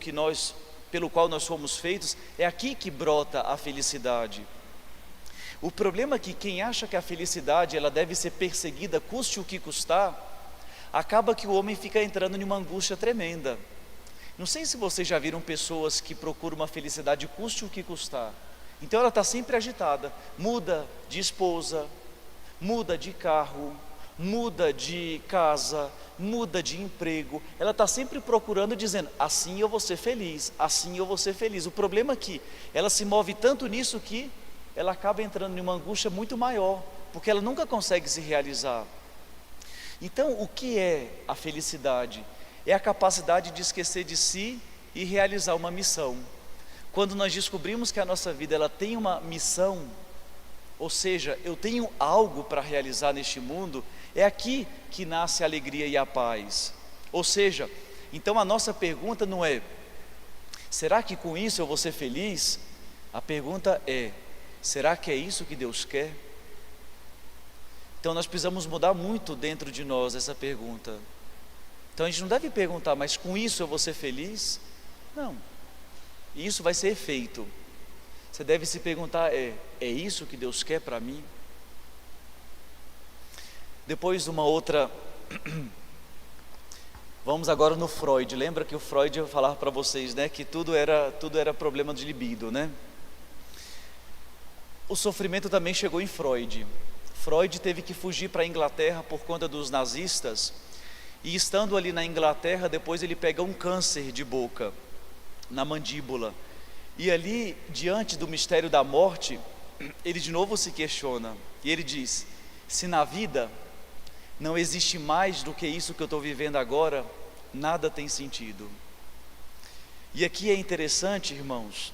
pelo qual nós fomos feitos, é aqui que brota a felicidade. O problema é que quem acha que a felicidade ela deve ser perseguida, custe o que custar, acaba que o homem fica entrando em uma angústia tremenda. Não sei se vocês já viram pessoas que procuram uma felicidade custe o que custar. Então ela está sempre agitada, muda de esposa, muda de carro, muda de casa, muda de emprego. Ela está sempre procurando, dizendo: assim eu vou ser feliz, assim eu vou ser feliz. O problema é que ela se move tanto nisso que ela acaba entrando em uma angústia muito maior, porque ela nunca consegue se realizar. Então, o que é a felicidade? É a capacidade de esquecer de si e realizar uma missão. Quando nós descobrimos que a nossa vida ela tem uma missão, ou seja, eu tenho algo para realizar neste mundo, é aqui que nasce a alegria e a paz. Ou seja, então a nossa pergunta não é: será que com isso eu vou ser feliz? A pergunta é: será que é isso que Deus quer? Então nós precisamos mudar muito dentro de nós essa pergunta. Então a gente não deve perguntar: mas com isso eu vou ser feliz? Não, isso vai ser efeito. Você deve se perguntar: é isso que Deus quer para mim? Depois uma outra, vamos agora no Freud. Lembra que o Freud, eu falar para vocês, né, que tudo era problema de libido, né? O sofrimento também chegou em Freud. Freud teve que fugir para a Inglaterra por conta dos nazistas, e estando ali na Inglaterra, depois ele pega um câncer de boca, na mandíbula, e ali, diante do mistério da morte, ele de novo se questiona, e ele diz: se na vida não existe mais do que isso que eu estou vivendo agora, nada tem sentido. E aqui é interessante, irmãos,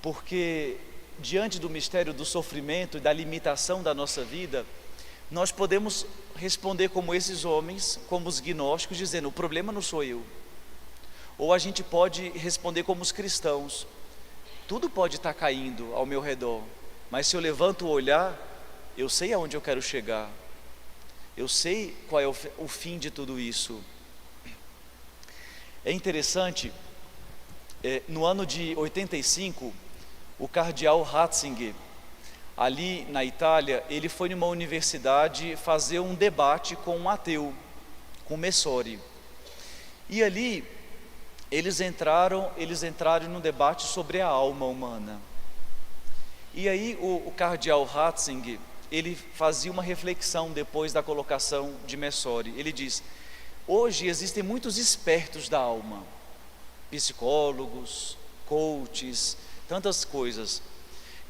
porque diante do mistério do sofrimento e da limitação da nossa vida, nós podemos responder como esses homens, como os gnósticos, dizendo: o problema não sou eu. Ou a gente pode responder como os cristãos: Tudo pode estar caindo ao meu redor, mas se eu levanto o olhar, eu sei aonde eu quero chegar. Eu sei qual é o fim de tudo isso. É interessante, no ano de 85, o cardeal Ratzinger, ali na Itália, ele foi numa universidade fazer um debate com um ateu, com Messori. E ali eles entraram num debate sobre a alma humana. E aí o cardeal Ratzinger, ele fazia uma reflexão depois da colocação de Messori. Ele diz: hoje existem muitos espertos da alma, psicólogos, coaches, tantas coisas,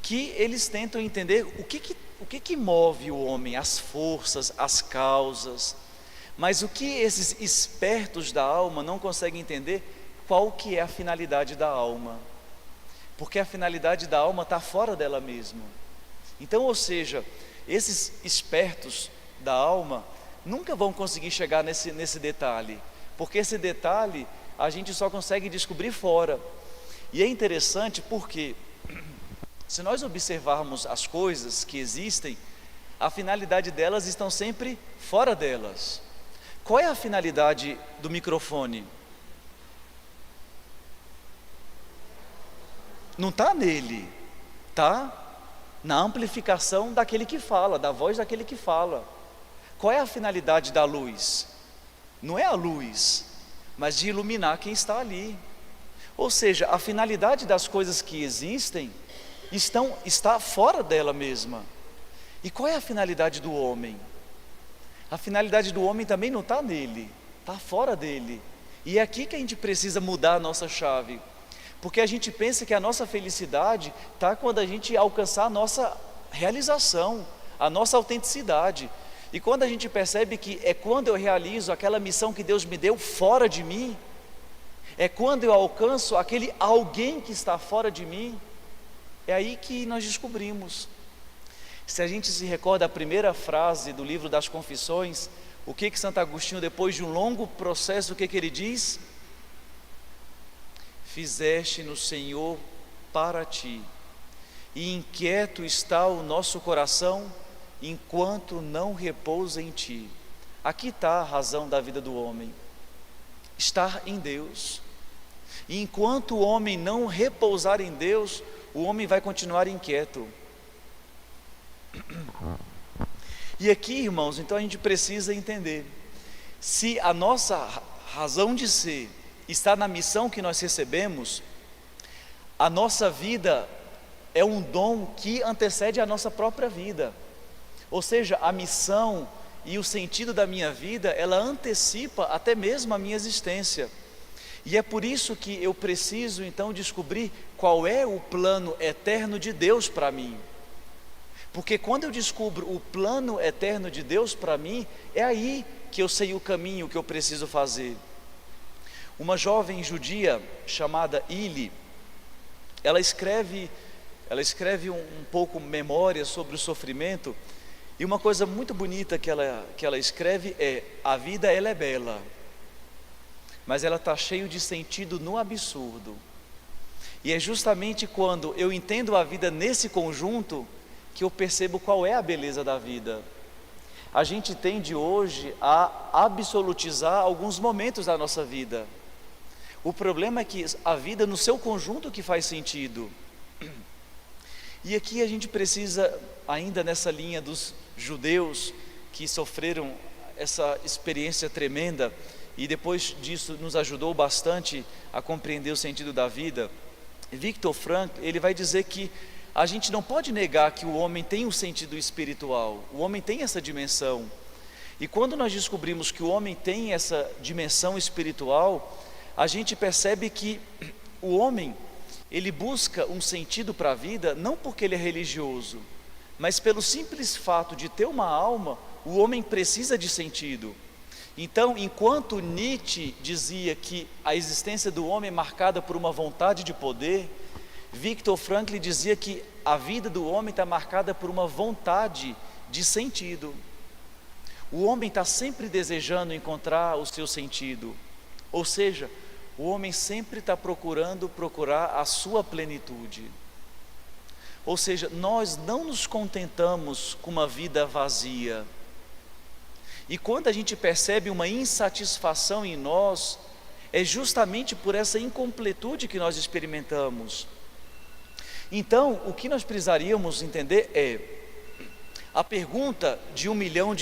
que eles tentam entender o que move o homem, as forças, as causas, mas o que esses espertos da alma não conseguem entender, qual que é a finalidade da alma, porque a finalidade da alma está fora dela mesma. Então, ou seja, esses espertos da alma nunca vão conseguir chegar nesse detalhe, porque esse detalhe a gente só consegue descobrir fora. E é interessante porque, se nós observarmos as coisas que existem, a finalidade delas estão sempre fora delas. Qual é a finalidade do microfone? Não está nele, está na amplificação daquele que fala, da voz daquele que fala. Qual é a finalidade da luz? Não é a luz, mas de iluminar quem está ali. Ou seja, a finalidade das coisas que existem está fora dela mesma. E qual é a finalidade do homem? A finalidade do homem também não está nele, está fora dele. E é aqui que a gente precisa mudar a nossa chave, porque a gente pensa que a nossa felicidade está quando a gente alcançar a nossa realização, a nossa autenticidade. E quando a gente percebe que é quando eu realizo aquela missão que Deus me deu fora de mim, é quando eu alcanço aquele alguém que está fora de mim, é aí que nós descobrimos. Se a gente se recorda a primeira frase do livro das Confissões, o que Santo Agostinho, depois de um longo processo, o que ele diz? Fizeste no Senhor para ti, e inquieto está o nosso coração, enquanto não repousa em ti. Aqui está a razão da vida do homem, estar em Deus. E enquanto o homem não repousar em Deus, o homem vai continuar inquieto. E aqui, irmãos, então a gente precisa entender, se a nossa razão de ser está na missão que nós recebemos, a nossa vida é um dom que antecede a nossa própria vida. Ou seja, a missão e o sentido da minha vida, ela antecipa até mesmo a minha existência. E é por isso que eu preciso então descobrir qual é o plano eterno de Deus para mim. Porque quando eu descubro o plano eterno de Deus para mim, é aí que eu sei o caminho que eu preciso fazer. Uma jovem judia chamada Ili, ela escreve um pouco memória sobre o sofrimento, e uma coisa muito bonita que ela escreve é: a vida ela é bela, mas ela está cheia de sentido no absurdo. E é justamente quando eu entendo a vida nesse conjunto que eu percebo qual é a beleza da vida. A gente tende hoje a absolutizar alguns momentos da nossa vida. O problema é que a vida no seu conjunto que faz sentido. E aqui a gente precisa, ainda nessa linha dos judeus que sofreram essa experiência tremenda, e depois disso nos ajudou bastante a compreender o sentido da vida. Viktor Frankl, ele vai dizer que a gente não pode negar que o homem tem um sentido espiritual, o homem tem essa dimensão. E quando nós descobrimos que o homem tem essa dimensão espiritual, a gente percebe que o homem, ele busca um sentido para a vida, não porque ele é religioso, mas pelo simples fato de ter uma alma, o homem precisa de sentido. Então, enquanto Nietzsche dizia que a existência do homem é marcada por uma vontade de poder, Viktor Frankl dizia que a vida do homem está marcada por uma vontade de sentido. O homem está sempre desejando encontrar o seu sentido, ou seja, o homem sempre está procurar a sua plenitude. Ou seja, nós não nos contentamos com uma vida vazia. E quando a gente percebe uma insatisfação em nós, é justamente por essa incompletude que nós experimentamos. Então, o que nós precisaríamos entender é, a pergunta de R$1 milhão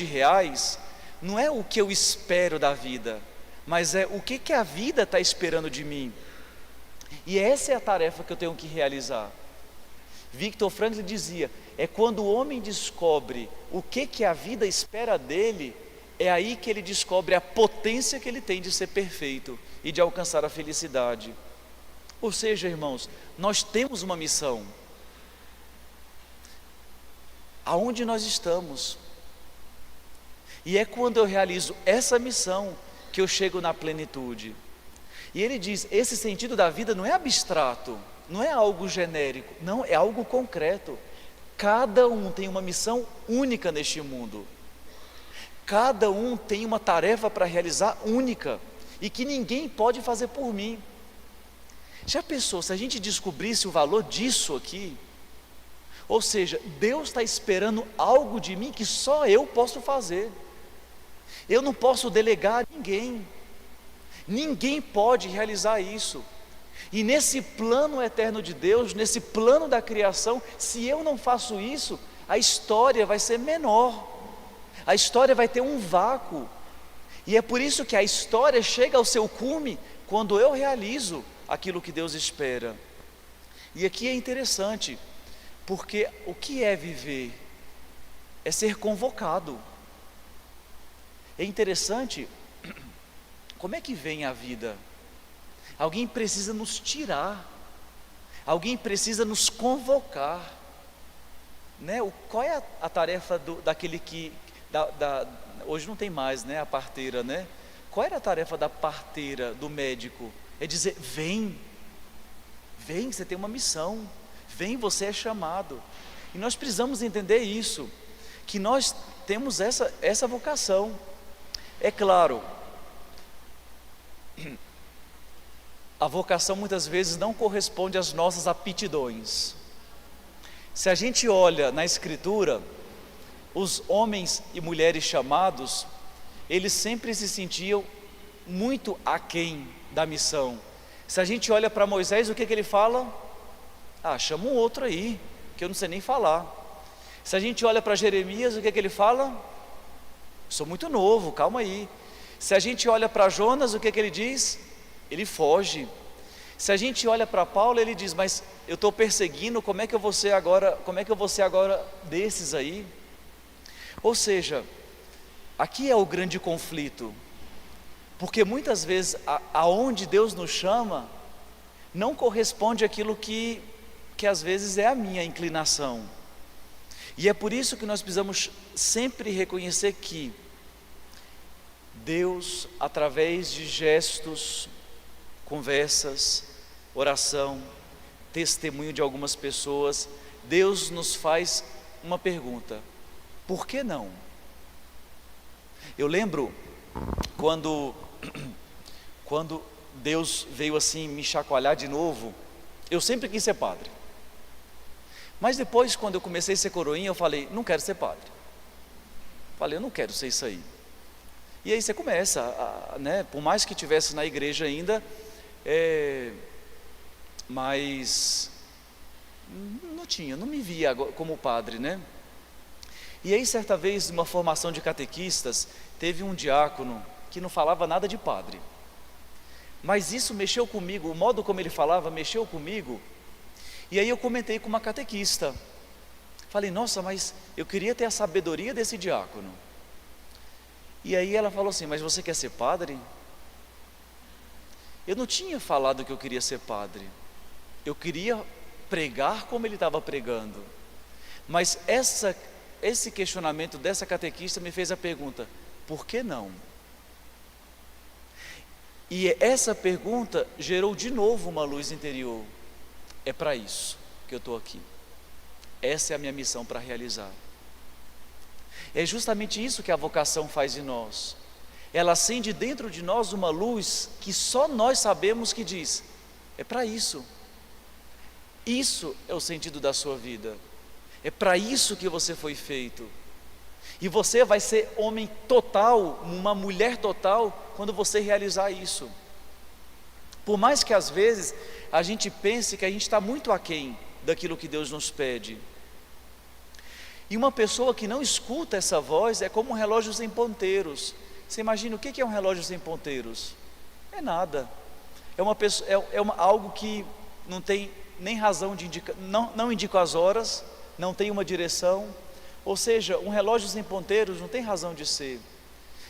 não é o que eu espero da vida, mas é o que a vida está esperando de mim. E essa é a tarefa que eu tenho que realizar. Viktor Frankl dizia, é quando o homem descobre o que a vida espera dele, é aí que ele descobre a potência que ele tem de ser perfeito e de alcançar a felicidade. Ou seja, irmãos, nós temos uma missão. Aonde nós estamos? E é quando eu realizo essa missão que eu chego na plenitude. E ele diz, esse sentido da vida não é abstrato, não é algo genérico, não, é algo concreto. Cada um tem uma missão única neste mundo. Cada um tem uma tarefa para realizar única e que ninguém pode fazer por mim. Já pensou, se a gente descobrisse o valor disso aqui? Ou seja, Deus está esperando algo de mim que só eu posso fazer. Eu não posso delegar a ninguém. Ninguém pode realizar isso. E nesse plano eterno de Deus, nesse plano da criação, se eu não faço isso, a história vai ser menor. A história vai ter um vácuo. E é por isso que a história chega ao seu cume quando eu realizo aquilo que Deus espera. E aqui é interessante, porque o que é viver? É ser convocado. É interessante, como é que vem a vida? Alguém precisa nos tirar, alguém precisa nos convocar, né? Qual é a tarefa daquele que, hoje não tem mais, né, a parteira, né? Qual era a tarefa da parteira, do médico? É dizer, vem, você tem uma missão, vem, você é chamado. E nós precisamos entender isso, que nós temos essa vocação. É claro, a vocação muitas vezes não corresponde às nossas aptidões. Se a gente olha na Escritura, os homens e mulheres chamados, eles sempre se sentiam muito aquém da missão. Se a gente olha para Moisés, o que ele fala? Chama um outro aí, que eu não sei nem falar. Se a gente olha para Jeremias, o que ele fala? Sou muito novo, calma aí. Se a gente olha para Jonas, o que ele diz? Ele foge. Se a gente olha para Paulo, ele diz, mas eu estou perseguindo, como é que eu vou ser agora desses aí? Ou seja, aqui é o grande conflito, porque muitas vezes aonde Deus nos chama, não corresponde àquilo que às vezes é a minha inclinação. E é por isso que nós precisamos sempre reconhecer que Deus, através de gestos, conversas, oração, testemunho de algumas pessoas, Deus nos faz uma pergunta: por que não? Eu lembro quando Deus veio assim me chacoalhar de novo, eu sempre quis ser padre. Mas depois, quando eu comecei a ser coroinha, eu falei, não quero ser padre. Falei, eu não quero ser isso aí. E aí você começa, né? Por mais que estivesse na igreja ainda, mas não me via como padre, né? E aí certa vez, numa formação de catequistas, teve um diácono que não falava nada de padre. Mas isso mexeu comigo, o modo como ele falava mexeu comigo. E aí eu comentei com uma catequista. Falei, nossa, mas eu queria ter a sabedoria desse diácono. E aí ela falou assim, mas você quer ser padre? Eu não tinha falado que eu queria ser padre. Eu queria pregar como ele estava pregando. Mas esse questionamento dessa catequista me fez a pergunta, por que não? E essa pergunta gerou de novo uma luz interior. É para isso que eu estou aqui. Essa é a minha missão para realizar. É justamente isso que a vocação faz em nós. ela acende dentro de nós uma luz que só nós sabemos que diz: é para isso. Isso é o sentido da sua vida. É para isso que você foi feito. E você vai ser homem total, uma mulher total, quando você realizar isso. Por mais que às vezes a gente pense que a gente está muito aquém daquilo que Deus nos pede. E uma pessoa que não escuta essa voz é como um relógio sem ponteiros. Você imagina o que é um relógio sem ponteiros? É nada. É uma pessoa, algo que não tem nem razão de indicar, não indica as horas, não tem uma direção. Ou seja, um relógio sem ponteiros não tem razão de ser.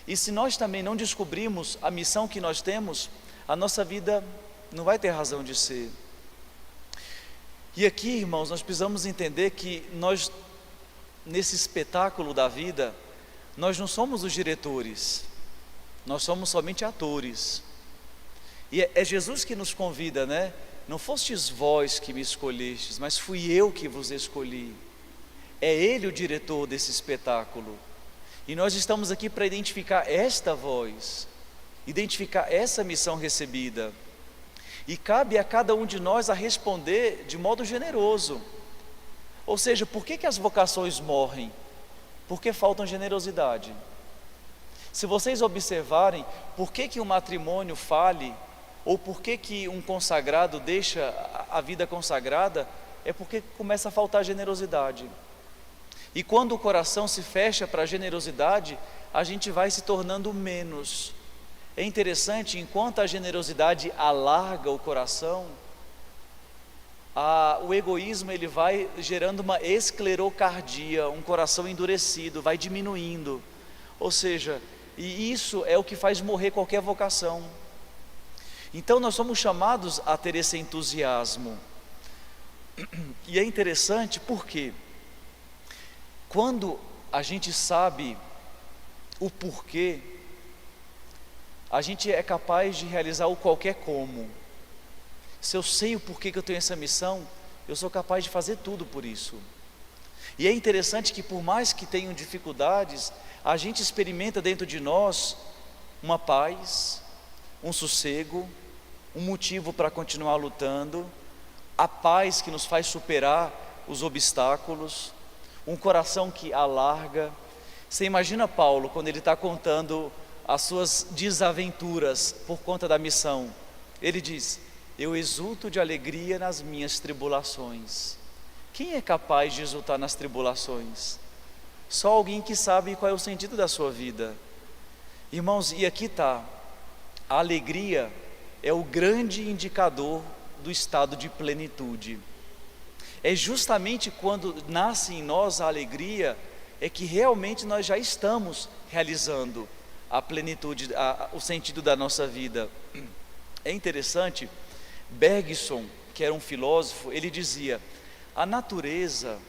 E se nós também não descobrimos a missão que nós temos, a nossa vida não vai ter razão de ser. E aqui, irmãos, nós precisamos entender que nós, nesse espetáculo da vida, nós não somos os diretores, nós somos somente atores. E é Jesus que nos convida, né? Não fostes vós que me escolhestes, mas fui eu que vos escolhi. É Ele o diretor desse espetáculo. E nós estamos aqui para identificar esta voz, identificar essa missão recebida. E cabe a cada um de nós a responder de modo generoso. Ou seja, por que as vocações morrem? Porque faltam generosidade. Se vocês observarem, por que um matrimônio fale, ou por que um consagrado deixa a vida consagrada, é porque começa a faltar generosidade. E quando o coração se fecha para a generosidade, a gente vai se tornando menos. É interessante, enquanto a generosidade alarga o coração, o egoísmo ele vai gerando uma esclerocardia, um coração endurecido, vai diminuindo. Ou seja, e isso é o que faz morrer qualquer vocação. Então nós somos chamados a ter esse entusiasmo. E é interessante porque quando a gente sabe o porquê, a gente é capaz de realizar o qualquer como. Se eu sei o porquê que eu tenho essa missão, eu sou capaz de fazer tudo por isso. E é interessante que por mais que tenham dificuldades, a gente experimenta dentro de nós uma paz, um sossego, um motivo para continuar lutando, a paz que nos faz superar os obstáculos, um coração que alarga. Você imagina Paulo quando ele está contando as suas desaventuras por conta da missão. Ele diz: eu exulto de alegria nas minhas tribulações. Quem é capaz de exultar nas tribulações? Só alguém que sabe qual é o sentido da sua vida. Irmãos, e aqui está, a alegria é o grande indicador do estado de plenitude. É justamente quando nasce em nós a alegria, é que realmente nós já estamos realizando a plenitude, o sentido da nossa vida. É interessante, Bergson, que era um filósofo, ele dizia: a natureza,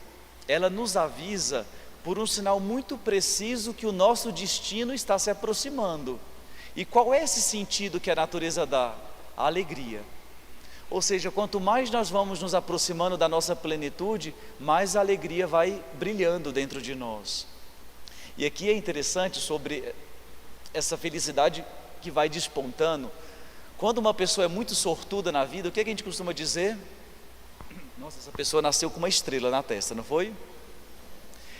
ela nos avisa por um sinal muito preciso que o nosso destino está se aproximando. E qual é esse sentido que a natureza dá? A alegria. Ou seja, quanto mais nós vamos nos aproximando da nossa plenitude, mais a alegria vai brilhando dentro de nós. E aqui é interessante sobre essa felicidade que vai despontando. Quando uma pessoa é muito sortuda na vida, o que a gente costuma dizer? Nossa, essa pessoa nasceu com uma estrela na testa, não foi?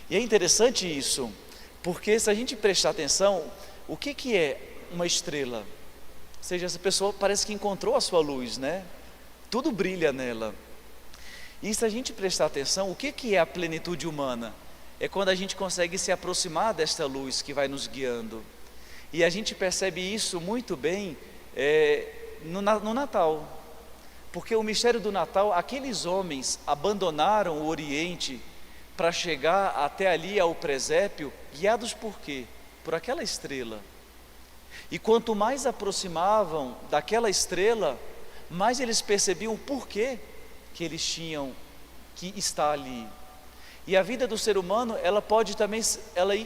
E é interessante isso, porque se a gente prestar atenção, o que é uma estrela? Ou seja, essa pessoa parece que encontrou a sua luz, né? Tudo brilha nela. E se a gente prestar atenção, o que é a plenitude humana? É quando a gente consegue se aproximar desta luz que vai nos guiando. E a gente percebe isso muito bem no Natal. Porque o mistério do Natal, aqueles homens abandonaram o Oriente para chegar até ali ao presépio, guiados por quê? Por aquela estrela. E quanto mais aproximavam daquela estrela, mais eles percebiam o porquê que eles tinham que estar ali. E a vida do ser humano, ela pode também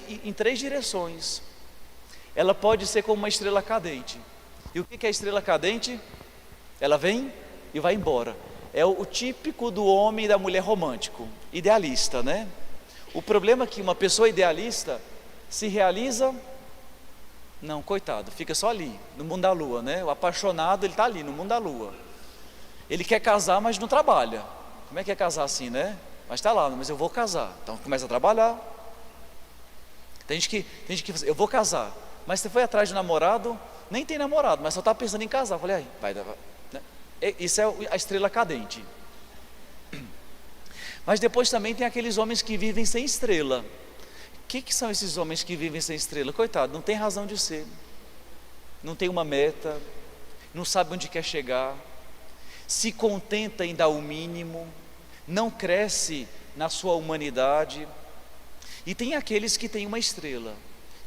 ir em três direções. Ela pode ser como uma estrela cadente. E o que é a estrela cadente? Ela vem e vai embora. É o típico do homem e da mulher romântico, idealista, né? O problema é que uma pessoa idealista se realiza Não, coitado, fica só ali, no mundo da lua, né? O apaixonado, ele está ali, no mundo da lua. Ele quer casar, mas não trabalha. Como é que é casar assim, né? Mas está lá, mas eu vou casar. Então começa a trabalhar. Tem gente que eu vou casar. Mas você foi atrás de um namorado, nem tem namorado, mas só está pensando em casar. Eu falei, aí, vai, né? Isso é a estrela cadente. Mas depois também tem aqueles homens que vivem sem estrela. O que são esses homens que vivem sem estrela? Coitado, não tem razão de ser. Não tem uma meta, não sabe onde quer chegar, se contenta em dar o mínimo, não cresce na sua humanidade. E tem aqueles que têm uma estrela,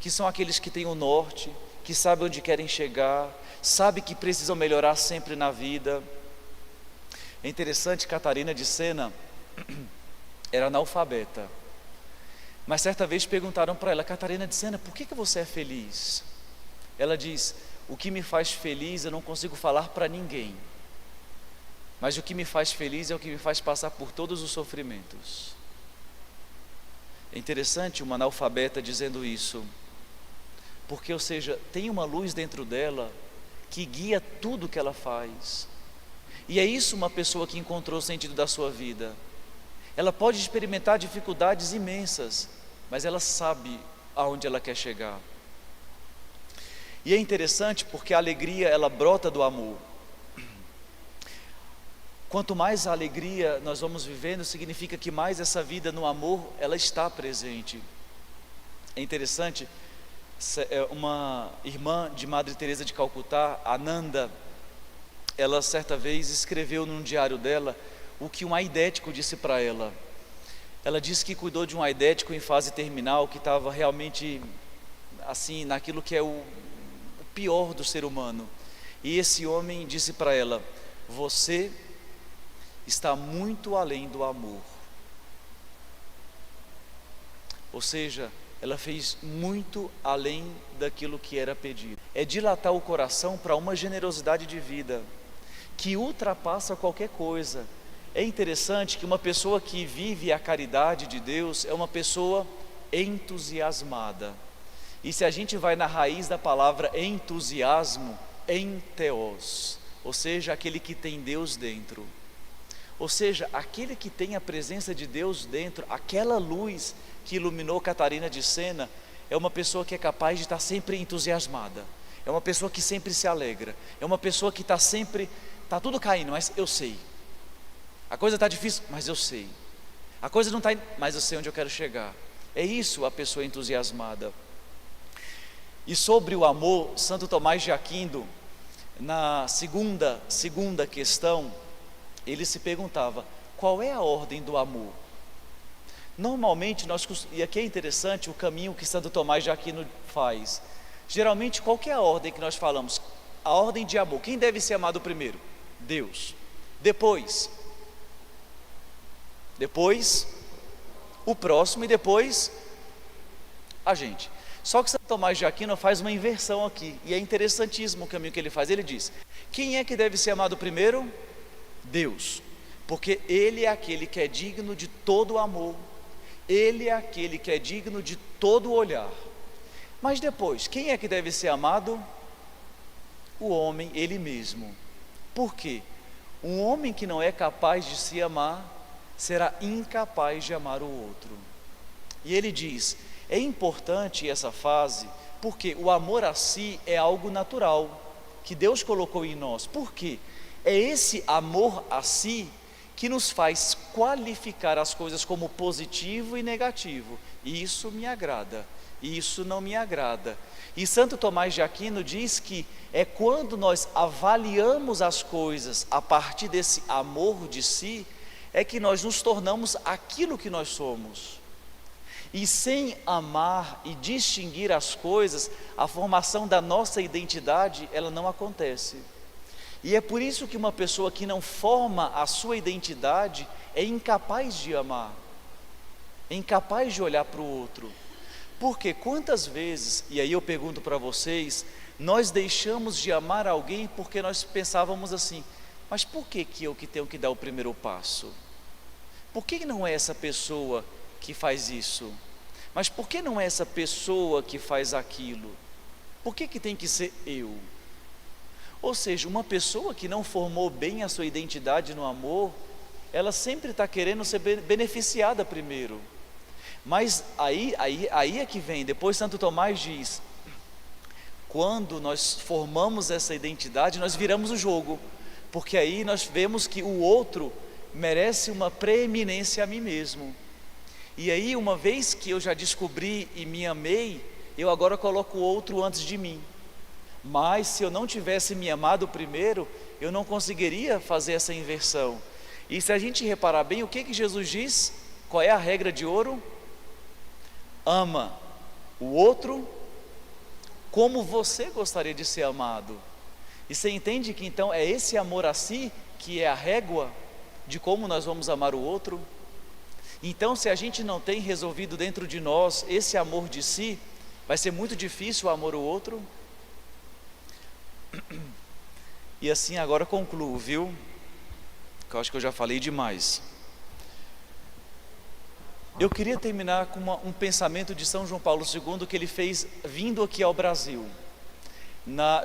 que são aqueles que têm o norte, que sabem onde querem chegar, sabem que precisam melhorar sempre na vida. É interessante, Catarina de Sena era analfabeta, mas certa vez perguntaram para ela, Catarina de Sena, por que você é feliz? Ela diz, o que me faz feliz eu não consigo falar para ninguém, mas o que me faz feliz é o que me faz passar por todos os sofrimentos. É interessante uma analfabeta dizendo isso, porque, ou seja, tem uma luz dentro dela que guia tudo que ela faz. E é isso uma pessoa que encontrou o sentido da sua vida. Ela pode experimentar dificuldades imensas, mas ela sabe aonde ela quer chegar. E é interessante porque a alegria, ela brota do amor. Quanto mais a alegria nós vamos vivendo, significa que mais essa vida no amor, ela está presente. É interessante, uma irmã de Madre Teresa de Calcutá, Ananda, ela certa vez escreveu num diário dela o que um aidético disse para ela. Ela disse que cuidou de um aidético em fase terminal, que estava realmente assim, naquilo que é o pior do ser humano. E esse homem disse para ela, você está muito além do amor. Ou seja, ela fez muito além daquilo que era pedido. É dilatar o coração para uma generosidade de vida que ultrapassa qualquer coisa. É interessante que uma pessoa que vive a caridade de Deus é uma pessoa entusiasmada. E se a gente vai na raiz da palavra entusiasmo, enteos, ou seja, aquele que tem Deus dentro. Ou seja, aquele que tem a presença de Deus dentro, aquela luz que iluminou Catarina de Sena, é uma pessoa que é capaz de estar sempre entusiasmada, é uma pessoa que sempre se alegra, é uma pessoa que está sempre, está tudo caindo, mas eu sei, a coisa está difícil, mas eu sei, a coisa não está indo, mas eu sei onde eu quero chegar. É isso a pessoa entusiasmada. E sobre o amor, Santo Tomás de Aquino, na segunda questão, ele se perguntava, qual é a ordem do amor? Normalmente, e aqui é interessante o caminho que Santo Tomás de Aquino faz. Geralmente, qual que é a ordem que nós falamos? A ordem de amor. Quem deve ser amado primeiro? Deus. Depois, o próximo e depois, a gente. Só que Santo Tomás de Aquino faz uma inversão aqui, e é interessantíssimo o caminho que ele faz. Ele diz, quem é que deve ser amado primeiro? Deus, porque Ele é aquele que é digno de todo amor, Ele é aquele que é digno de todo olhar. Mas depois, quem é que deve ser amado? O homem, ele mesmo. Por quê? Um homem que não é capaz de se amar, será incapaz de amar o outro. E ele diz, é importante essa fase, porque o amor a si é algo natural, que Deus colocou em nós. Por quê? É esse amor a si que nos faz qualificar as coisas como positivo e negativo. Isso me agrada, isso não me agrada. E Santo Tomás de Aquino diz que é quando nós avaliamos as coisas a partir desse amor de si, é que nós nos tornamos aquilo que nós somos. E sem amar e distinguir as coisas, a formação da nossa identidade, ela não acontece. E é por isso que uma pessoa que não forma a sua identidade é incapaz de amar, é incapaz de olhar para o outro. Porque quantas vezes, e aí eu pergunto para vocês, nós deixamos de amar alguém porque nós pensávamos assim, mas por que eu que tenho que dar o primeiro passo? Por que não é essa pessoa que faz isso? Mas por que não é essa pessoa que faz aquilo? Por que tem que ser eu? Ou seja, uma pessoa que não formou bem a sua identidade no amor, ela sempre está querendo ser beneficiada primeiro. Mas aí é que vem, depois Santo Tomás diz, quando nós formamos essa identidade, nós viramos o jogo, porque aí nós vemos que o outro merece uma preeminência a mim mesmo. E aí, uma vez que eu já descobri e me amei, eu agora coloco o outro antes de mim. Mas se eu não tivesse me amado primeiro, eu não conseguiria fazer essa inversão. E se a gente reparar bem, o que Jesus diz? Qual é a regra de ouro? Ama o outro como você gostaria de ser amado. E você entende que então é esse amor a si que é a régua de como nós vamos amar o outro? Então, se a gente não tem resolvido dentro de nós esse amor de si, vai ser muito difícil o amor ao outro. E assim agora concluo, viu? Que eu acho que eu já falei demais. Eu queria terminar com um pensamento de São João Paulo II que ele fez vindo aqui ao Brasil, na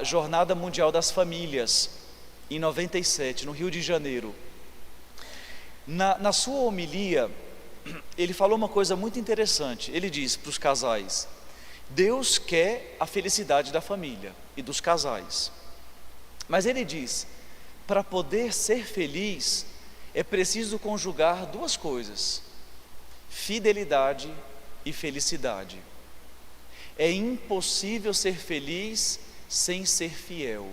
Jornada Mundial das Famílias, em 97, no Rio de Janeiro. Na sua homilia, ele falou uma coisa muito interessante. Ele disse para os casais: Deus quer a felicidade da família e dos casais. Mas ele diz, para poder ser feliz, é preciso conjugar duas coisas: fidelidade e felicidade. É impossível ser feliz sem ser fiel.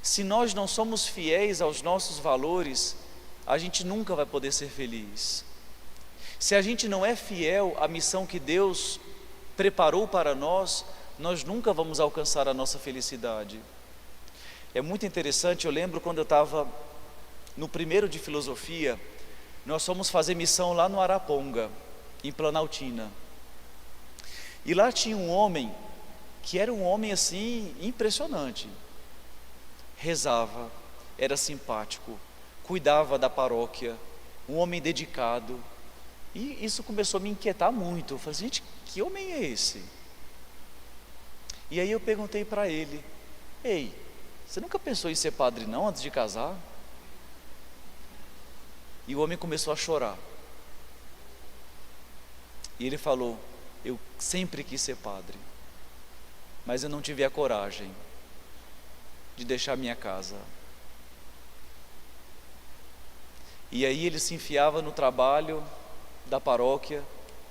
Se nós não somos fiéis aos nossos valores, a gente nunca vai poder ser feliz. Se a gente não é fiel à missão que Deus preparou para nós, nós nunca vamos alcançar a nossa felicidade. É muito interessante, eu lembro quando eu estava no primeiro de filosofia, nós fomos fazer missão lá no Araponga, em Planaltina. E lá tinha um homem, que era um homem assim, impressionante. Rezava, era simpático, cuidava da paróquia, um homem dedicado. E isso começou a me inquietar muito. Eu falei, gente, que homem é esse? E aí eu perguntei para ele: ei, você nunca pensou em ser padre não, antes de casar? E o homem começou a chorar. E ele falou: eu sempre quis ser padre, mas eu não tive a coragem de deixar minha casa. E aí ele se enfiava no trabalho da paróquia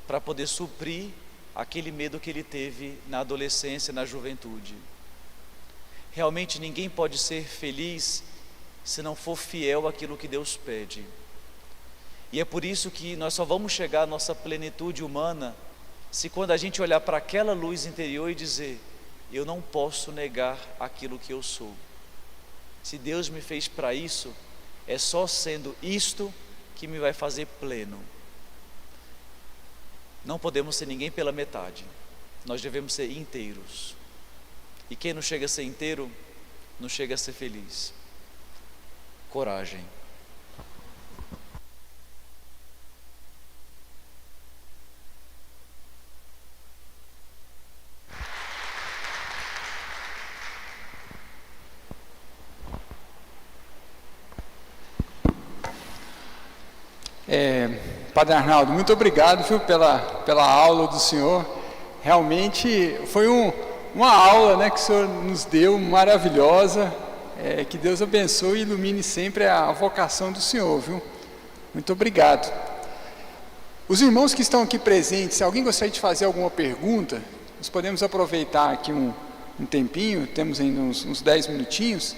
para poder suprir aquele medo que ele teve na adolescência, na juventude. Realmente ninguém pode ser feliz se não for fiel àquilo que Deus pede. E é por isso que nós só vamos chegar à nossa plenitude humana se quando a gente olhar para aquela luz interior e dizer: eu não posso negar aquilo que eu sou. Se Deus me fez para isso, é só sendo isto que me vai fazer pleno. Não podemos ser ninguém pela metade. Nós devemos ser inteiros. E quem não chega a ser inteiro, não chega a ser feliz. Coragem. Padre Arnaldo, muito obrigado, viu, pela aula do senhor. Realmente foi uma aula, né, que o senhor nos deu, maravilhosa. Que Deus abençoe e ilumine sempre a vocação do senhor, viu? Muito obrigado. Os irmãos que estão aqui presentes, se alguém gostaria de fazer alguma pergunta, nós podemos aproveitar aqui um tempinho, temos ainda uns 10 minutinhos.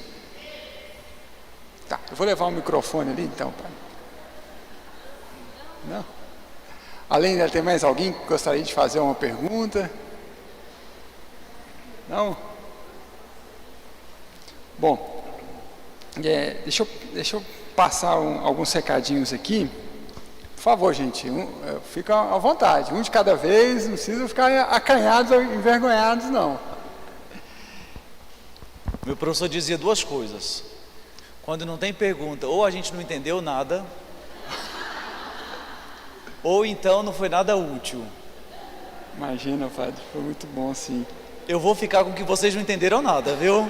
Tá, eu vou levar o microfone ali então, Padre. Não? Além dela, tem mais alguém que gostaria de fazer uma pergunta? Não? Bom, deixa eu passar alguns recadinhos aqui. Por favor, gente, fica à vontade, um de cada vez, não precisa ficar acanhados ou envergonhados, não. Meu professor dizia duas coisas: quando não tem pergunta, ou a gente não entendeu nada, ou então não foi nada útil. Imagina, padre, foi muito bom, sim. Eu vou ficar com que vocês não entenderam nada, viu?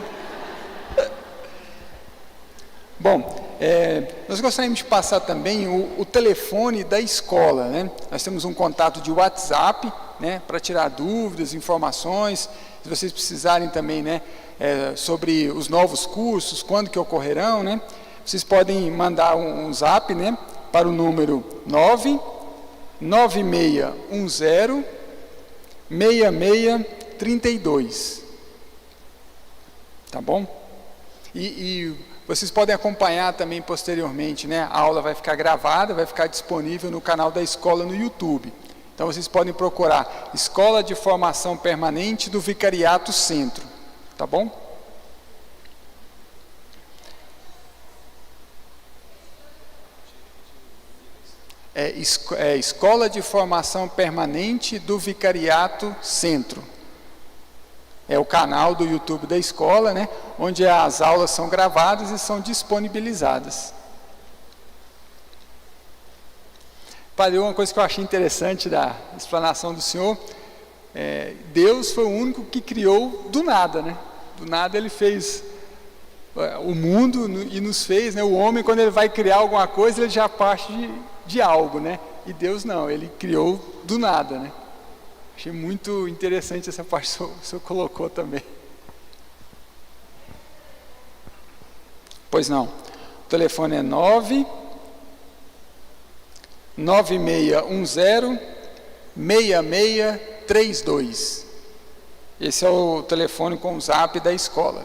Bom, nós gostaríamos de passar também o telefone da escola, né? Nós temos um contato de WhatsApp, né, para tirar dúvidas, informações, se vocês precisarem também, né, sobre os novos cursos, quando que ocorrerão, né? Vocês podem mandar um zap, né, para o número 99610 6632, tá bom? E vocês podem acompanhar também posteriormente, né? A aula vai ficar gravada, vai ficar disponível no canal da escola no YouTube. Então vocês podem procurar Escola de Formação Permanente do Vicariato Centro, tá bom? Escola de Formação Permanente do Vicariato Centro. É o canal do YouTube da escola, né, onde as aulas são gravadas e são disponibilizadas. Padre, uma coisa que eu achei interessante da explanação do senhor, Deus foi o único que criou do nada, né? Do nada ele fez o mundo e nos fez, né? O homem, quando ele vai criar alguma coisa, ele já parte de algo, né? E Deus não, ele criou do nada, né? Achei muito interessante essa parte que o senhor colocou também. Pois não. O telefone é 9610 6632. Esse é o telefone com o zap da escola.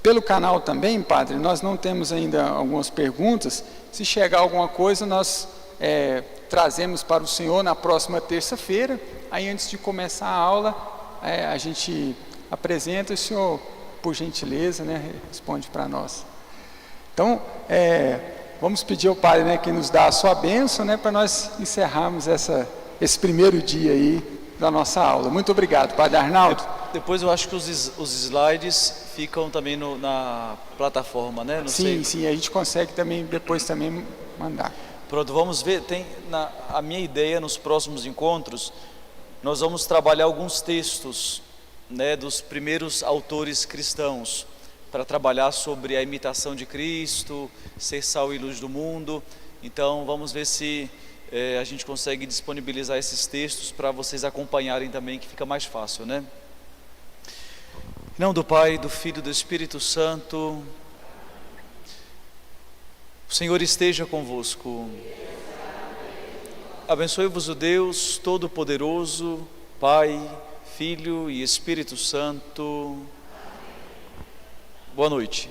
Pelo canal também, padre, nós não temos ainda algumas perguntas. Se chegar alguma coisa, nós trazemos para o senhor na próxima terça-feira. Aí, antes de começar a aula, a gente apresenta, e o senhor, por gentileza, né, responde para nós. Então, vamos pedir ao padre, né, que nos dá a sua bênção, né, para nós encerrarmos esse primeiro dia aí da nossa aula. Muito obrigado, padre Arnaldo. Depois eu acho que os slides ficam também na plataforma, né? Sim, a gente consegue também depois também mandar. Pronto, vamos ver, a minha ideia nos próximos encontros, nós vamos trabalhar alguns textos, né, dos primeiros autores cristãos, para trabalhar sobre a imitação de Cristo, ser sal e luz do mundo. Então vamos ver se a gente consegue disponibilizar esses textos para vocês acompanharem também, que fica mais fácil, né? Em nome do Pai, do Filho e do Espírito Santo. O Senhor esteja convosco. Abençoe-vos o Deus Todo-Poderoso, Pai, Filho e Espírito Santo. Boa noite.